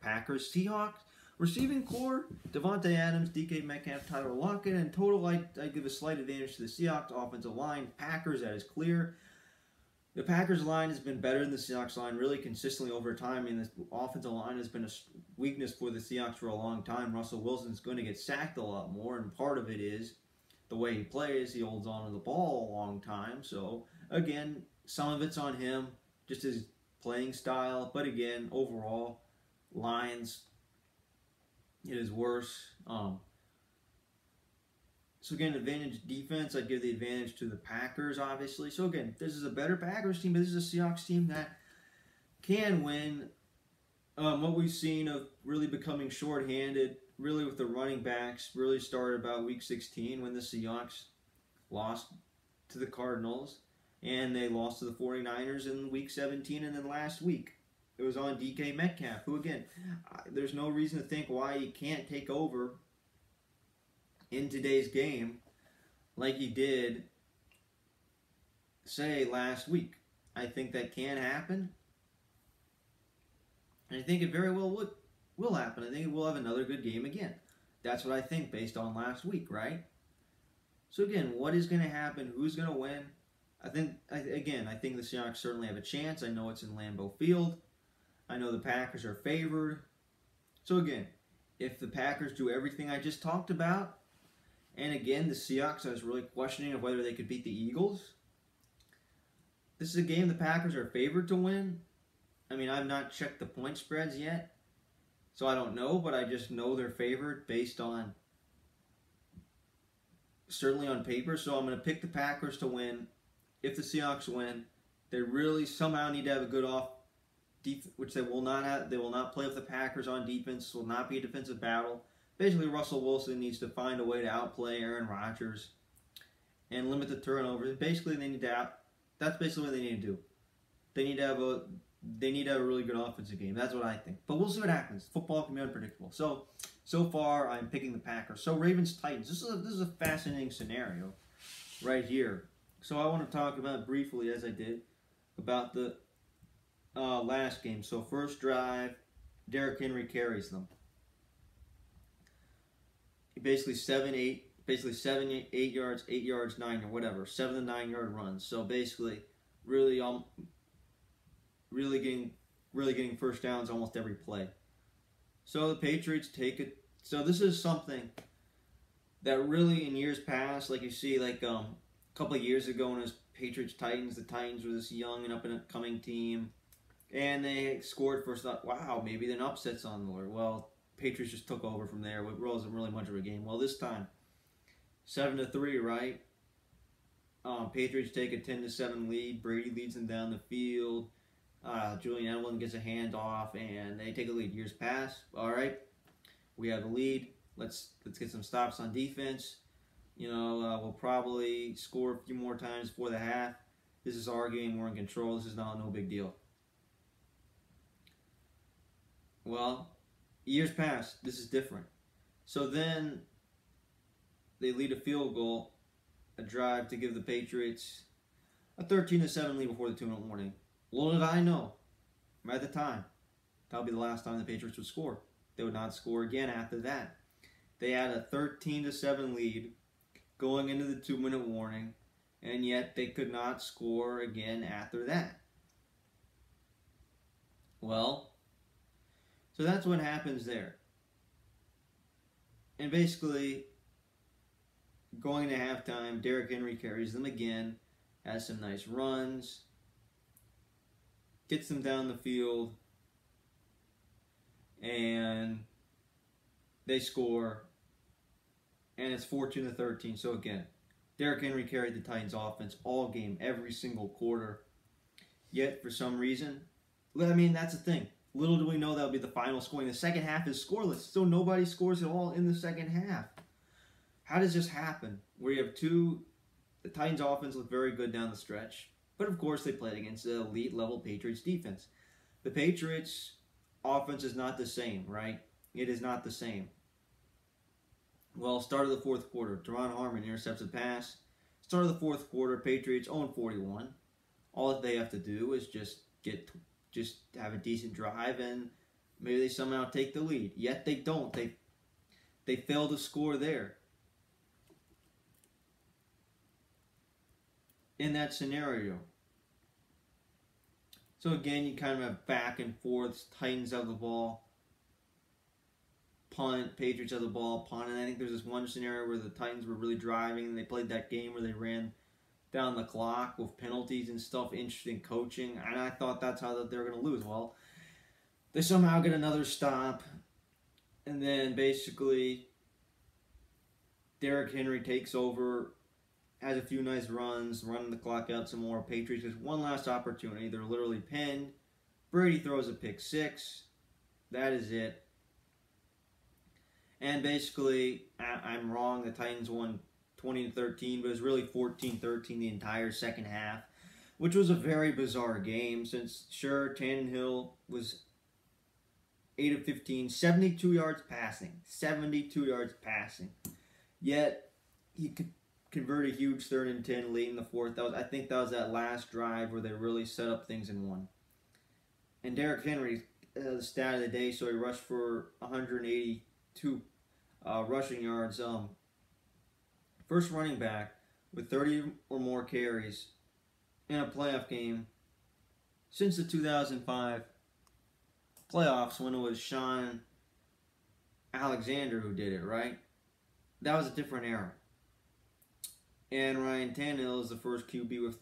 Packers, Seahawks, receiving core, Devontae Adams, DK Metcalf, Tyler Lockett. In total, I give a slight advantage to the Seahawks offensive line. Packers, that is clear. The Packers line has been better than the Seahawks line really consistently over time. I mean, the offensive line has been a weakness for the Seahawks for a long time. Russell Wilson's going to get sacked a lot more, and part of it is the way he plays. He holds on to the ball a long time. So, again, some of it's on him, just his playing style. But again, overall, Lions, it is worse. So again, advantage defense, I'd give the advantage to the Packers, obviously. So again, this is a better Packers team, but this is a Seahawks team that can win. What we've seen of really becoming shorthanded, really with the running backs, really started about week 16 when the Seahawks lost to the Cardinals. And they lost to the 49ers in week 17, and then last week it was on DK Metcalf, who again, there's no reason to think why he can't take over in today's game like he did, say, last week. I think that can happen. And I think it very well will happen. I think we'll have another good game again. That's what I think based on last week, right? So again, what is going to happen? Who's going to win? I think the Seahawks certainly have a chance. I know it's in Lambeau Field. I know the Packers are favored. So again, if the Packers do everything I just talked about, And again, the Seahawks, I was really questioning of whether they could beat the Eagles. This is a game the Packers are favored to win. I mean, I've not checked the point spreads yet, so I don't know, but I just know they're favored based on, certainly on paper. So I'm going to pick the Packers to win. If the Seahawks win, they really somehow need to have a good which they will not have. They will not play with the Packers on defense. It will not be a defensive battle. Basically, Russell Wilson needs to find a way to outplay Aaron Rodgers and limit the turnovers. Basically, that's basically what they need to do. They need to have a really good offensive game. That's what I think. But we'll see what happens. Football can be unpredictable. So far, I'm picking the Packers. So Ravens Titans. This is a fascinating scenario right here. So I want to talk about briefly, as I did, about the last game. So first drive, Derrick Henry carries them. Basically 7, 8 yards, 8 yards, 9 or whatever, 7 to 9 yard runs. So basically, really getting first downs almost every play. So the Patriots take it. So this is something that really in years past, like you see, like a couple of years ago when it was Patriots Titans, the Titans were this young and up and coming team, and they scored first. Thought, wow, maybe an upset's on the way. Well, Patriots just took over from there. It wasn't really much of a game. Well, this time, 7-3, right? Patriots take a 10-7 lead. Brady leads them down the field. Julian Edelman gets a handoff, and they take a lead. Years pass. All right, we have the lead. Let's get some stops on defense. We'll probably score a few more times before the half. This is our game. We're in control. This is no big deal. Well, years pass. This is different. So then they lead a field goal, a drive to give the Patriots a 13-7 lead before the 2-minute warning. Little did I know, at the time, that would be the last time the Patriots would score. They would not score again after that. They had a 13-7 lead going into the 2-minute warning, and yet they could not score again after that. Well, so that's what happens there. And basically, going to halftime, Derrick Henry carries them again, has some nice runs, gets them down the field, and they score, and it's 14-13. So again, Derrick Henry carried the Titans offense all game, every single quarter. Yet, for some reason, I mean, that's the thing. Little do we know that'll be the final scoring. The second half is scoreless, so nobody scores at all in the second half. How does this happen? Where you have the Titans offense looked very good down the stretch, but of course they played against the elite level Patriots defense. The Patriots offense is not the same, right? It is not the same. Well, start of the fourth quarter, Teron Harmon intercepts a pass. Start of the fourth quarter, Patriots own 41. All that they have to do is just have a decent drive, and maybe they somehow take the lead. Yet they don't. They fail to score there. In that scenario. So again, you kind of have back and forth. Titans have the ball. Punt. Patriots have the ball. Punt. And I think there's this one scenario where the Titans were really driving, and they played that game where they ran down the clock with penalties and stuff. Interesting coaching. And I thought that's how they were going to lose. Well, they somehow get another stop. And then basically, Derrick Henry takes over, has a few nice runs, running the clock out some more. Patriots has one last opportunity. They're literally pinned. Brady throws a pick six. That is it. And basically, I'm wrong. The Titans won 20-13, but it was really 14-13 the entire second half, which was a very bizarre game since, sure, Tannehill was 8 of 15, 72 yards passing. 72 yards passing. Yet, he could convert a huge 3rd and 10 late in the fourth. I think that was that last drive where they really set up things and won. And Derrick Henry, the stat of the day, so he rushed for 182 rushing yards. First running back with 30 or more carries in a playoff game since the 2005 playoffs when it was Sean Alexander who did it, right? That was a different era. And Ryan Tannehill is the first QB with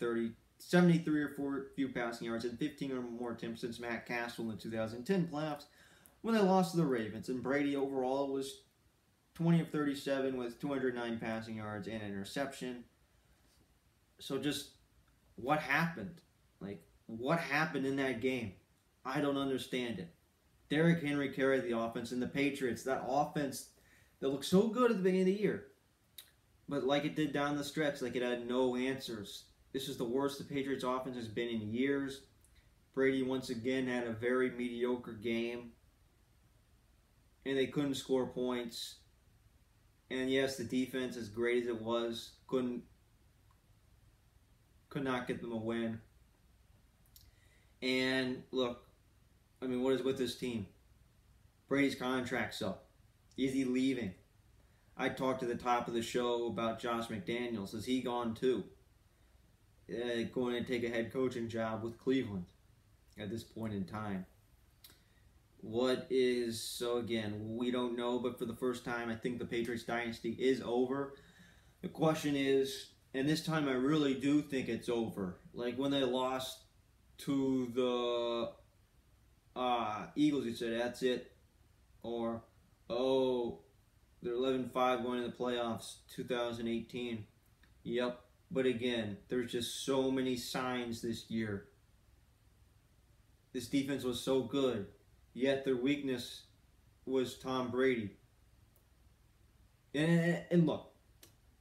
73 or few passing yards and 15 or more attempts since Matt Castle in the 2010 playoffs when they lost to the Ravens. And Brady overall was 20 of 37 with 209 passing yards and an interception. So just what happened? Like, what happened in that game? I don't understand it. Derrick Henry carried the offense, and the Patriots, that offense that looked so good at the beginning of the year, but like it did down the stretch, like it had no answers. This is the worst the Patriots offense has been in years. Brady once again had a very mediocre game, and they couldn't score points. And yes, the defense, as great as it was, could not get them a win. And look, I mean, what is with this team? Brady's contract's up. Is he leaving? I talked at the top of the show about Josh McDaniels. Is he gone too? Going to take a head coaching job with Cleveland at this point in time. So again, we don't know, but for the first time, I think the Patriots dynasty is over. The question is, and this time I really do think it's over. Like when they lost to the Eagles, you said, that's it. Or, oh, they're 11-5 going to the playoffs 2018. Yep. But again, there's just so many signs this year. This defense was so good, yet their weakness was Tom Brady. And look,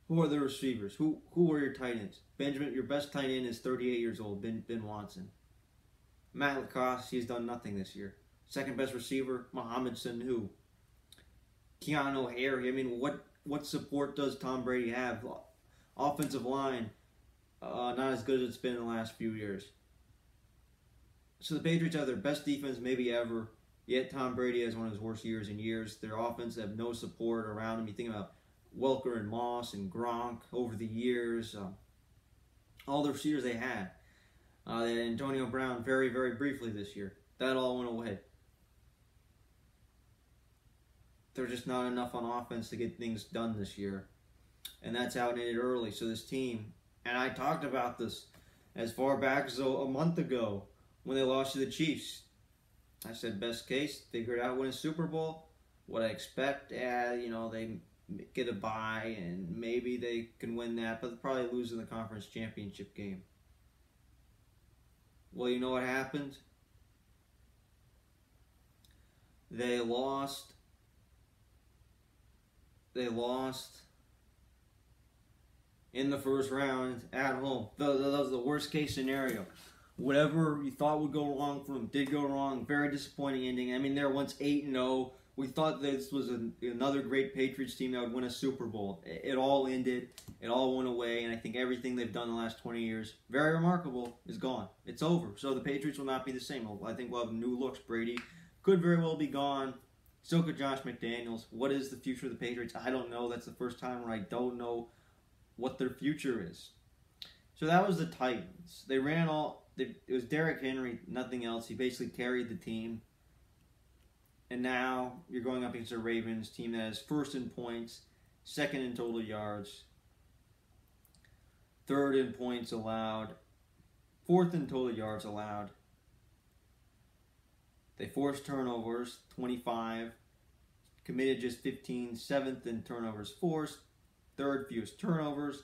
who are the receivers? Who are your tight ends? Benjamin, your best tight end is 38 years old, Ben Watson. Matt Lacoste, he's done nothing this year. Second best receiver, Mohamed Sanu. Keanu O'Hare. I mean, what support does Tom Brady have? Offensive line, not as good as it's been in the last few years. So the Patriots have their best defense maybe ever, yet Tom Brady has one of his worst years in years. Their offense have no support around him. You think about Welker and Moss and Gronk over the years. All the receivers they had. They had Antonio Brown very, very briefly this year. That all went away. There's just not enough on offense to get things done this year. And that's out in it early. So this team, and I talked about this as far back as a month ago when they lost to the Chiefs. I said best case, figure it out, win a Super Bowl. What I expect, they get a bye and maybe they can win that, but they'll probably lose in the conference championship game. Well, you know what happened? They lost in the first round at home. That was the worst case scenario. Whatever you thought would go wrong for them did go wrong. Very disappointing ending. I mean, they were once 8-0. We thought this was another great Patriots team that would win a Super Bowl. It all ended. It all went away. And I think everything they've done the last 20 years, very remarkable, is gone. It's over. So the Patriots will not be the same. I think we'll have new looks. Brady could very well be gone. So could Josh McDaniels. What is the future of the Patriots? I don't know. That's the first time where I don't know what their future is. So that was the Titans. They ran it was Derrick Henry, nothing else. He basically carried the team. And now you're going up against the Ravens, team that is first in points, second in total yards, third in points allowed, fourth in total yards allowed. They forced turnovers, 25, committed just 15, seventh in turnovers forced, third fewest turnovers.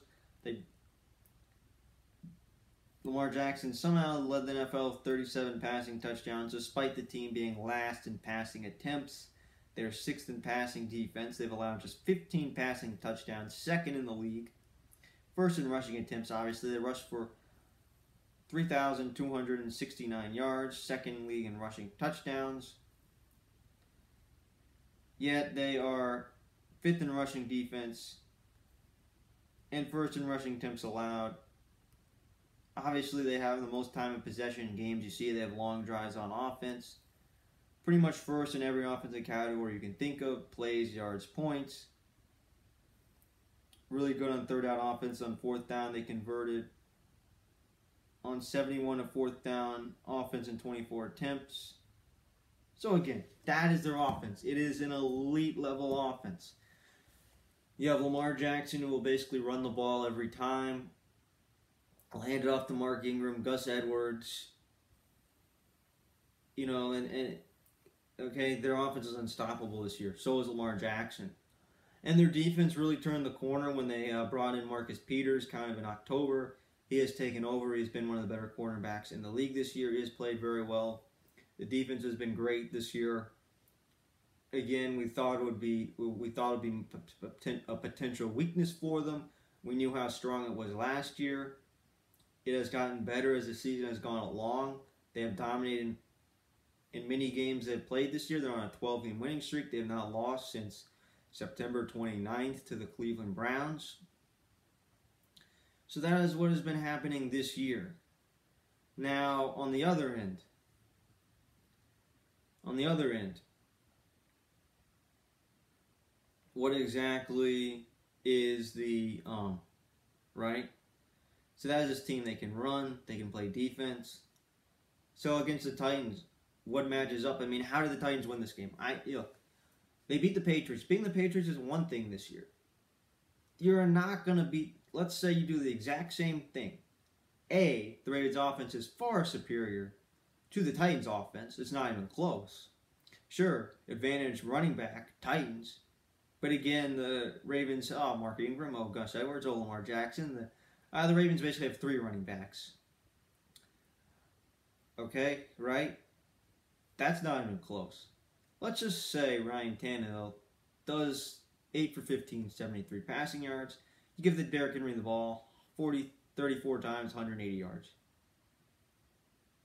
Lamar Jackson somehow led the NFL with 37 passing touchdowns, despite the team being last in passing attempts. They're sixth in passing defense. They've allowed just 15 passing touchdowns, second in the league. First in rushing attempts, obviously. They rushed for 3,269 yards, second in league in rushing touchdowns. Yet they are fifth in rushing defense and first in rushing attempts allowed. Obviously, they have the most time of possession in games. You see they have long drives on offense. Pretty much first in every offensive category you can think of. Plays, yards, points. Really good on third down offense. On fourth down, they converted on 71 of fourth down offense in 24 attempts. So again, that is their offense. It is an elite level offense. You have Lamar Jackson, who will basically run the ball every time, hand it off to Mark Ingram, Gus Edwards, and okay, their offense is unstoppable this year. So is Lamar Jackson. And their defense really turned the corner when they brought in Marcus Peters kind of in October. He has taken over. He's been one of the better cornerbacks in the league this year. He has played very well. The defense has been great this year. Again, we thought it would be a potential weakness for them. We knew how strong it was last year. It has gotten better as the season has gone along. They have dominated in many games they've played this year. They're on a 12-game winning streak. They have not lost since September 29th to the Cleveland Browns. So that is what has been happening this year. Now, on the other end, what exactly is the, right? So that is this team. They can run, they can play defense. So against the Titans, what matches up? I mean, how did the Titans win this game? Look, they beat the Patriots. Beating the Patriots is one thing this year. You're not going to beat, let's say you do the exact same thing. The Ravens offense is far superior to the Titans offense. It's not even close. Sure, advantage running back, Titans. But again, the Ravens, Mark Ingram, Gus Edwards, Lamar Jackson. The Ravens basically have 3 running backs. Okay, right? That's not even close. Let's just say Ryan Tannehill does 8 for 15, 73 passing yards. You give the Derrick Henry the ball 34 times, 180 yards.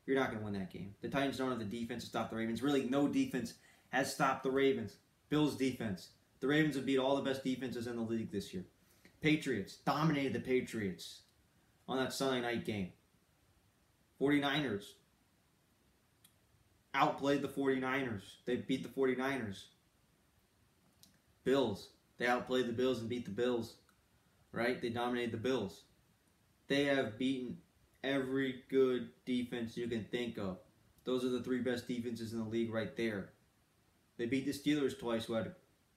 You're not going to win that game. The Titans don't have the defense to stop the Ravens. Really, no defense has stopped the Ravens. Bills defense. The Ravens have beat all the best defenses in the league this year. Patriots dominated the Patriots on that Sunday night game. 49ers outplayed the 49ers. They beat the 49ers. Bills. They outplayed the Bills and beat the Bills. Right? They dominated the Bills. They have beaten every good defense you can think of. Those are the 3 best defenses in the league right there. They beat the Steelers twice, who had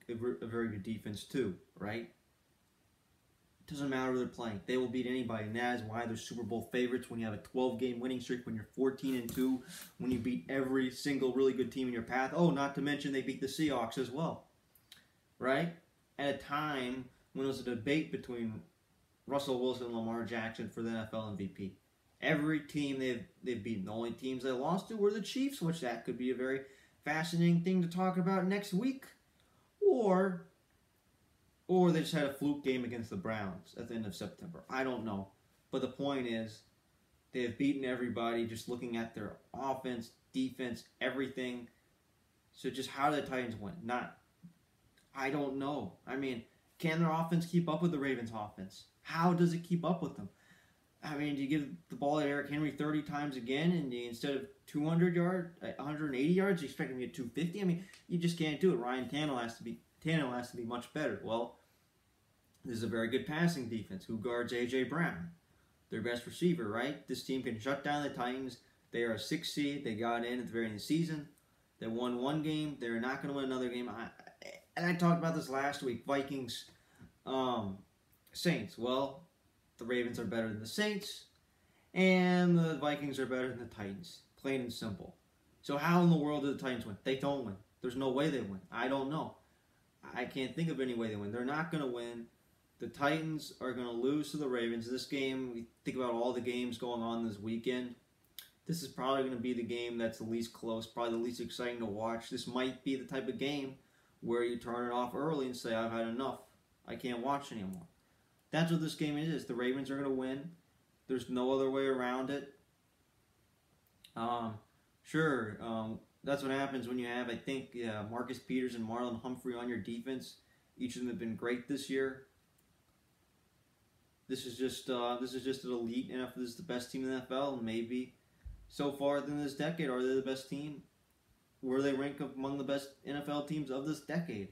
a very good defense too, right? It doesn't matter who they're playing. They will beat anybody, and that is why they're Super Bowl favorites. When you have a 12-game winning streak, when you're 14-2, when you beat every single really good team in your path. Oh, not to mention they beat the Seahawks as well, right? At a time when there was a debate between Russell Wilson and Lamar Jackson for the NFL MVP. Every team they've beaten. The only teams they lost to were the Chiefs, which that could be a very fascinating thing to talk about next week. Or they just had a fluke game against the Browns at the end of September. I don't know. But the point is, they have beaten everybody just looking at their offense, defense, everything. So just how do the Titans win? I don't know. I mean, can their offense keep up with the Ravens' offense? How does it keep up with them? I mean, do you give the ball to Derrick Henry 30 times again, and instead of 200 yards, 180 yards, you expect him to get 250? I mean, you just can't do it. Ryan Tannehill has to be much better. Well, this is a very good passing defense. Who guards A.J. Brown? Their best receiver, right? This team can shut down the Titans. They are a 6th seed. They got in at the very end of the season. They won 1 game. They're not going to win another game. I talked about this last week. Vikings, Saints. Well, the Ravens are better than the Saints, and the Vikings are better than the Titans. Plain and simple. So how in the world do the Titans win? They don't win. There's no way they win. I don't know. I can't think of any way they win. They're not going to win. The Titans are going to lose to the Ravens. This game, we think about all the games going on this weekend. This is probably going to be the game that's the least close, probably the least exciting to watch. This might be the type of game where you turn it off early and say, I've had enough. I can't watch anymore. That's what this game is. The Ravens are going to win. There's no other way around it. That's what happens when you have, I think, Marcus Peters and Marlon Humphrey on your defense. Each of them have been great this year. This is just an elite NFL. This is the best team in the NFL, and maybe so far in this decade, are they the best team? Where they rank among the best NFL teams of this decade,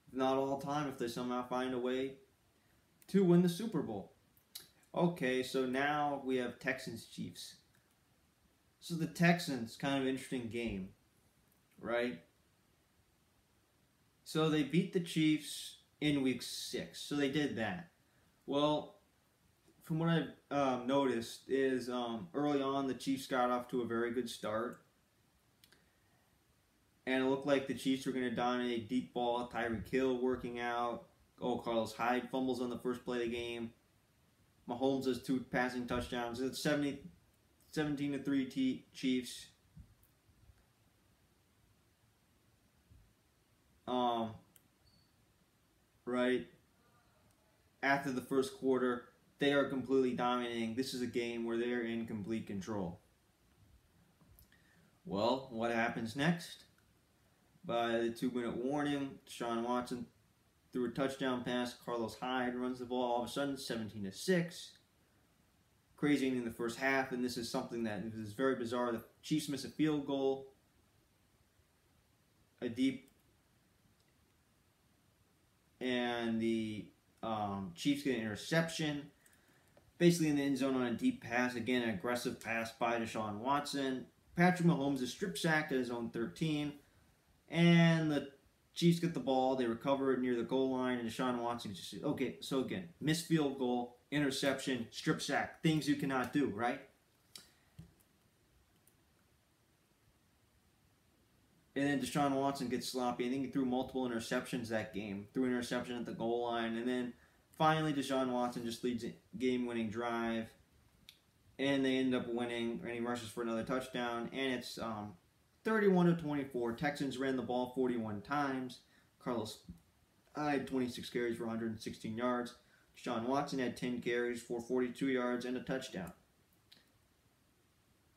if not all time, if they somehow find a way to win the Super Bowl. Okay, so now we have Texans-Chiefs. So the Texans, kind of an interesting game, right? So they beat the Chiefs in week 6. So they did that. Well, from what I've noticed is early on the Chiefs got off to a very good start. And it looked like the Chiefs were going to dominate deep ball. Tyreek Hill working out. Oh, Carlos Hyde fumbles on the first play of the game. Mahomes has 2 passing touchdowns. It's 17-3 Chiefs. Right after the first quarter, they are completely dominating. This is a game where they're in complete control. Well, what happens next? By the 2-minute warning, Deshaun Watson threw a touchdown pass. Carlos Hyde runs the ball. All of a sudden, 17-6. Crazy in the first half, and this is something that is very bizarre. The Chiefs miss a field goal. A deep... And the Chiefs get an interception. Basically in the end zone on a deep pass. Again, an aggressive pass by Deshaun Watson. Patrick Mahomes is strip sacked at his own 13. And the Chiefs get the ball. They recover it near the goal line. And Deshaun Watson just says, okay, so again, missed field goal, interception, strip sack. Things you cannot do, right? And then Deshaun Watson gets sloppy. I think he threw multiple interceptions that game. Threw an interception at the goal line. And then finally Deshaun Watson just leads a game-winning drive. And they end up winning. And he rushes for another touchdown. And it's 31-24. Texans ran the ball 41 times. Carlos had 26 carries for 116 yards. Deshaun Watson had 10 carries for 42 yards and a touchdown.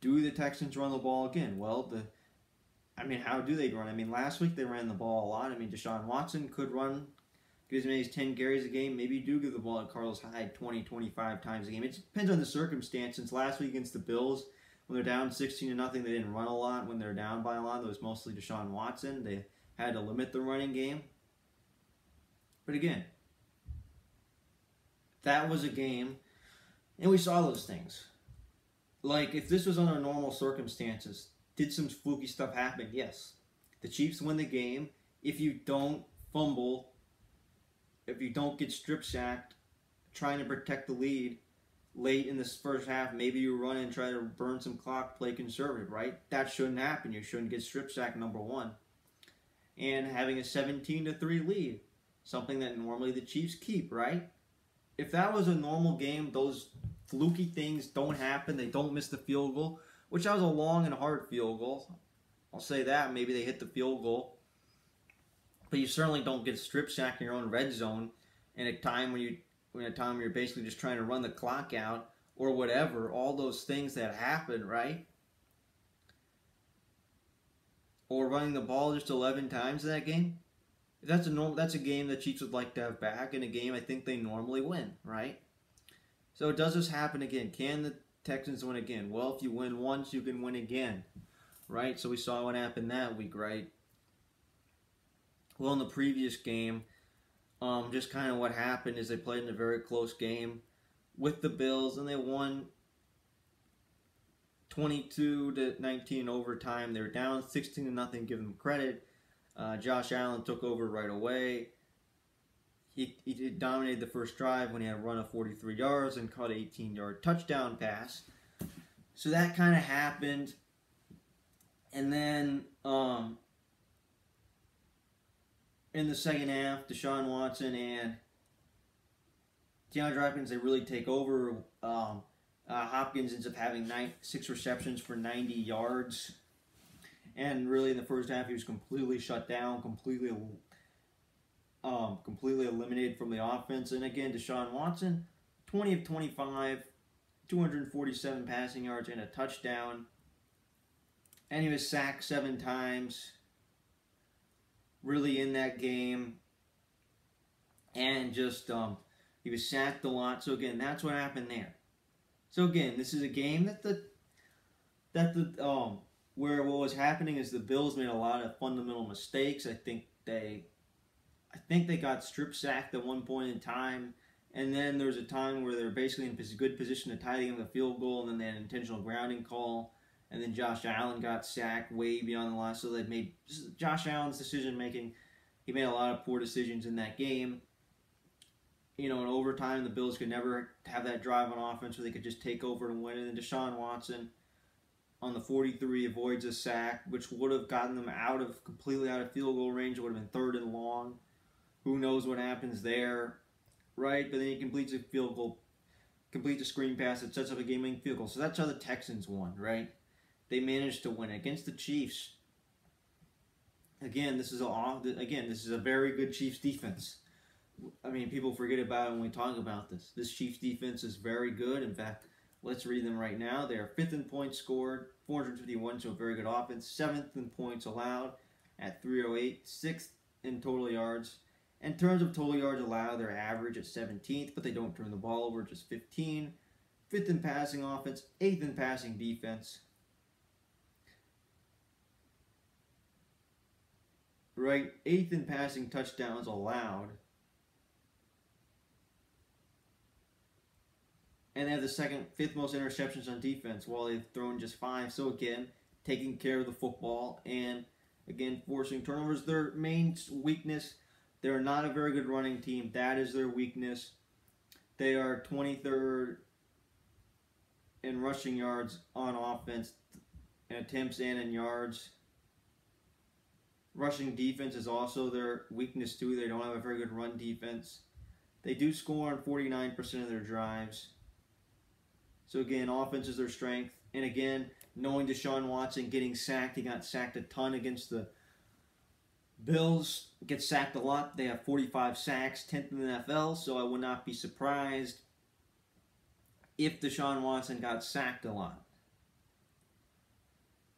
Do the Texans run the ball again? Well, how do they run? Last week they ran the ball a lot. Deshaun Watson could run, get as many as 10 carries a game. Maybe you do give the ball to Carlos Hyde 20, 25 times a game. It depends on the circumstance. Since last week against the Bills, when they're down 16-0, they didn't run a lot. When they're down by a lot, it was mostly Deshaun Watson. They had to limit the running game. But again, that was a game, and we saw those things. Like, if this was under normal circumstances, did some fluky stuff happen? Yes. The Chiefs win the game. If you don't fumble, if you don't get strip sacked, trying to protect the lead late in this first half, maybe you run and try to burn some clock, play conservative, right? That shouldn't happen. You shouldn't get strip sacked, number one. And having a 17-3 lead, something that normally the Chiefs keep, right? If that was a normal game, those fluky things don't happen. They don't miss the field goal, which was a long and hard field goal. I'll say that. Maybe they hit the field goal. But you certainly don't get strip sacked in your own red zone in a time when you're basically just trying to run the clock out or whatever. All those things that happen, right? Or running the ball just 11 times in that game. That's a game that Chiefs would like to have back, and a game I think they normally win, right? So does this happen again? Can the Texans win again? Well, if you win once, you can win again, right? So we saw what happened that week, right? Well, in the previous game, just kind of what happened is they played in a very close game with the Bills, and they won 22-19 in overtime. They were down 16-0. Give them credit. Josh Allen took over right away. He dominated the first drive when he had a run of 43 yards and caught an 18-yard touchdown pass. So that kind of happened. And then in the second half, Deshaun Watson and DeAndre Hopkins, they really take over. Hopkins ends up having 6 receptions for 90 yards. And really in the first half, he was completely shut down, completely eliminated from the offense. And again, Deshaun Watson, 20 of 25, 247 passing yards and a touchdown. And he was sacked 7 times, really in that game. And just, he was sacked a lot. So again, that's what happened there. So again, this is a game where what was happening is the Bills made a lot of fundamental mistakes. I think they got strip sacked at one point in time, and then there was a time where they were basically in a good position to tie the game with a field goal, and then they had an intentional grounding call, and then Josh Allen got sacked way beyond the line. So they made Josh Allen's decision making. He made a lot of poor decisions in that game, in overtime, the Bills could never have that drive on offense where they could just take over and win. And then Deshaun Watson on the 43 avoids a sack, which would have gotten them completely out of field goal range. It would have been 3rd and long. Who knows what happens there, right? But then he completes a field goal, completes a screen pass that sets up a game-winning field goal. So that's how the Texans won, right? They managed to win against the Chiefs. Again, this is a very good Chiefs defense. I mean, people forget about it when we talk about this. This Chiefs defense is very good. In fact, let's read them right now. They are 5th in points scored, 451, so a very good offense. 7th in points allowed at 308. 6th in total yards. In terms of total yards allowed, they're average at 17th, but they don't turn the ball over, just 15. 5th in passing offense, 8th in passing defense. Right, 8th in passing touchdowns allowed. And they have the 5th most interceptions on defense, while they've thrown just 5. So again, taking care of the football and again forcing turnovers. Their main weakness, they're not a very good running team. That is their weakness. They are 23rd in rushing yards on offense, in attempts and in yards. Rushing defense is also their weakness too. They don't have a very good run defense. They do score on 49% of their drives. So again, offense is their strength. And again, knowing Deshaun Watson getting sacked, he got sacked a ton against the Bills. Gets sacked a lot. They have 45 sacks, 10th in the NFL. So I would not be surprised if Deshaun Watson got sacked a lot.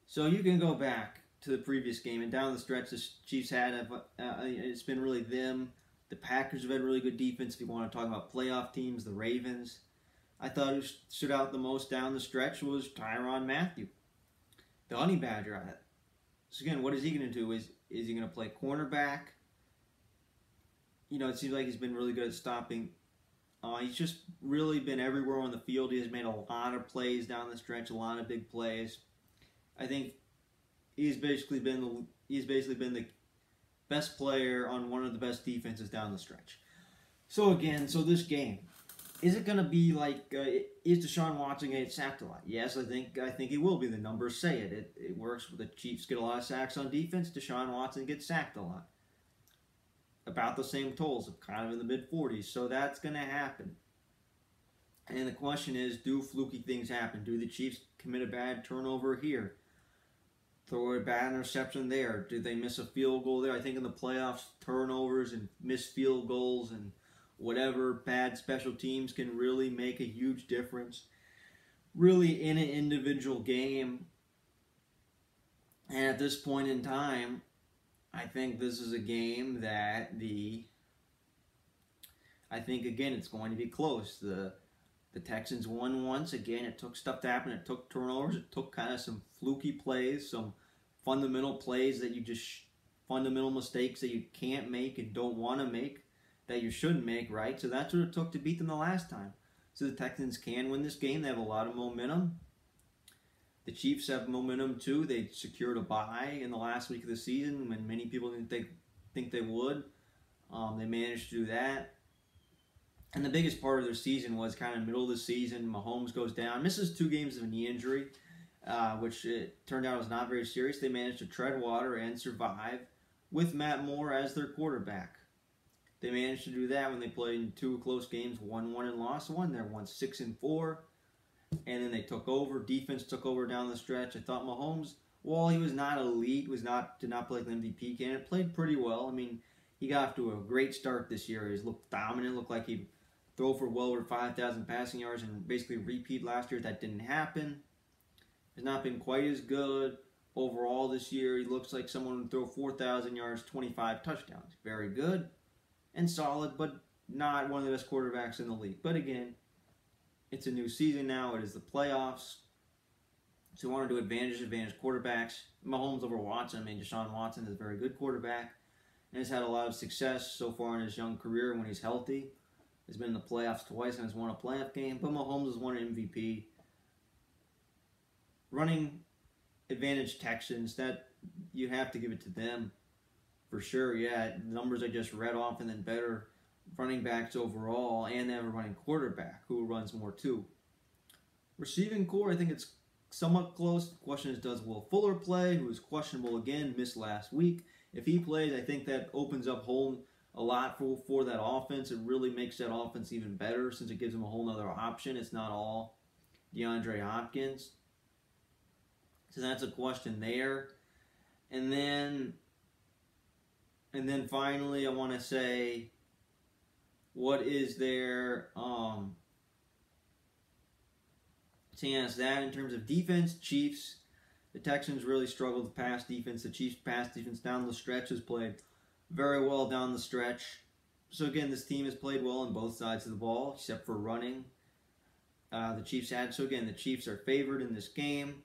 So you can go back to the previous game, and down the stretch the Chiefs had, it's been really them. The Packers have had really good defense. If you want to talk about playoff teams, the Ravens. I thought who stood out the most down the stretch was Tyrann Mathieu, the Honey Badger. So again, what is he going to do? Is he going to play cornerback? It seems like he's been really good at stopping. He's just really been everywhere on the field. He has made a lot of plays down the stretch, a lot of big plays. I think he's basically been the best player on one of the best defenses down the stretch. So this game, is it going to be like, is Deshaun Watson going to get sacked a lot? Yes, I think he will be. The numbers say it. It works. The Chiefs get a lot of sacks on defense. Deshaun Watson gets sacked a lot. About the same totals, kind of in the mid-40s. So that's going to happen. And the question is, do fluky things happen? Do the Chiefs commit a bad turnover here? Throw a bad interception there? Do they miss a field goal there? I think in the playoffs, turnovers and missed field goals and whatever bad special teams can really make a huge difference. Really in an individual game. And at this point in time, I think this is a game that I think again it's going to be close. The Texans won once. Again, it took stuff to happen. It took turnovers. It took kind of some fluky plays, some fundamental plays fundamental mistakes that you can't make and don't want to make, that you shouldn't make, right? So that's what it took to beat them the last time. So the Texans can win this game. They have a lot of momentum. The Chiefs have momentum too. They secured a bye in the last week of the season when many people didn't think they would. They managed to do that. And the biggest part of their season was kind of middle of the season. Mahomes goes down, misses 2 games of a knee injury, which it turned out was not very serious. They managed to tread water and survive with Matt Moore as their quarterback. They managed to do that when they played in 2 close games, won one and lost one. They won 6-4, and then they took over. Defense took over down the stretch. I thought Mahomes, while he was not elite, did not play like an MVP candidate, played pretty well. I mean, he got off to a great start this year. He looked dominant, looked like he'd throw for well over 5,000 passing yards and basically repeat last year. That didn't happen. Has not been quite as good overall this year. He looks like someone would throw 4,000 yards, 25 touchdowns. Very good and solid, but not one of the best quarterbacks in the league. But again, it's a new season now. It is the playoffs. So you want to do advantage quarterbacks. Mahomes over Watson. I mean, Deshaun Watson is a very good quarterback and has had a lot of success so far in his young career when he's healthy. He's been in the playoffs twice and has won a playoff game. But Mahomes has won an MVP. Running advantage Texans, that you have to give it to them for sure. Yeah, the numbers I just read off and then better running backs overall, and they have a running quarterback who runs more too. Receiving core, I think it's somewhat close. The question is, does Will Fuller play, who is questionable again, missed last week? If he plays, I think that opens up a lot for that offense. It really makes that offense even better since it gives them a whole other option. It's not all DeAndre Hopkins. So that's a question there. And then finally, I want to say, what is there to answer that in terms of defense? Chiefs. The Texans really struggled to pass defense. The Chiefs' pass defense down the stretch has played very well down the stretch. So again, this team has played well on both sides of the ball, except for running. The Chiefs are favored in this game.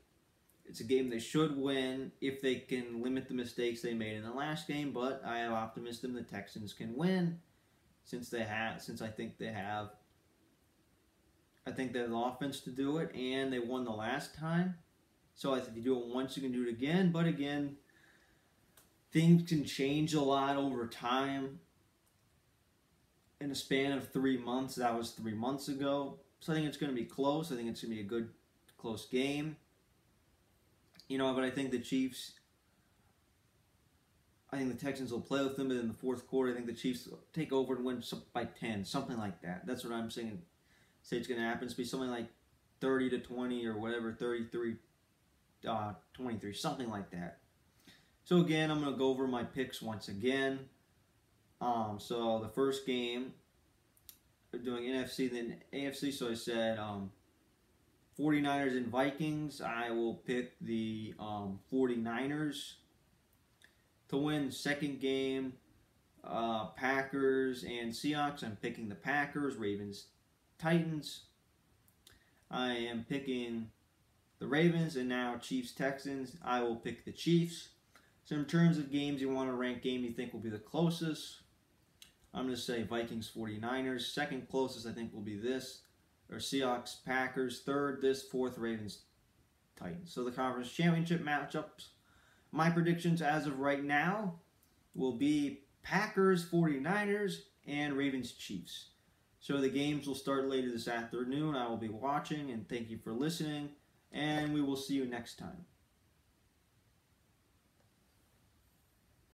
It's a game they should win if they can limit the mistakes they made in the last game. But I have optimism the Texans can win, since I think they have the offense to do it, and they won the last time. So I think if you do it once, you can do it again. But again, things can change a lot over time. In a span of 3 months, that was 3 months ago. So I think it's going to be close. I think it's going to be a good, close game. But I think the Texans will play with them, but in the fourth quarter, I think the Chiefs will take over and win by 10, something like that. That's what I'm saying. Say it's going to happen. It's be something like 30-20 or whatever, 33-23, something like that. So again, I'm going to go over my picks once again. So the first game, we're doing NFC, then AFC. So I said 49ers and Vikings. I will pick the 49ers to win. Second game, Packers and Seahawks. I'm picking the Packers. Ravens, Titans. I am picking the Ravens. And now Chiefs, Texans. I will pick the Chiefs. So in terms of games you want to rank game you think will be the closest, I'm going to say Vikings, 49ers. Second closest I think will be this, or Seahawks, Packers. Third, this. Fourth, Ravens, Titans. So the conference championship matchups, my predictions as of right now will be Packers, 49ers, and Ravens, Chiefs. So the games will start later this afternoon. I will be watching, and thank you for listening, and we will see you next time.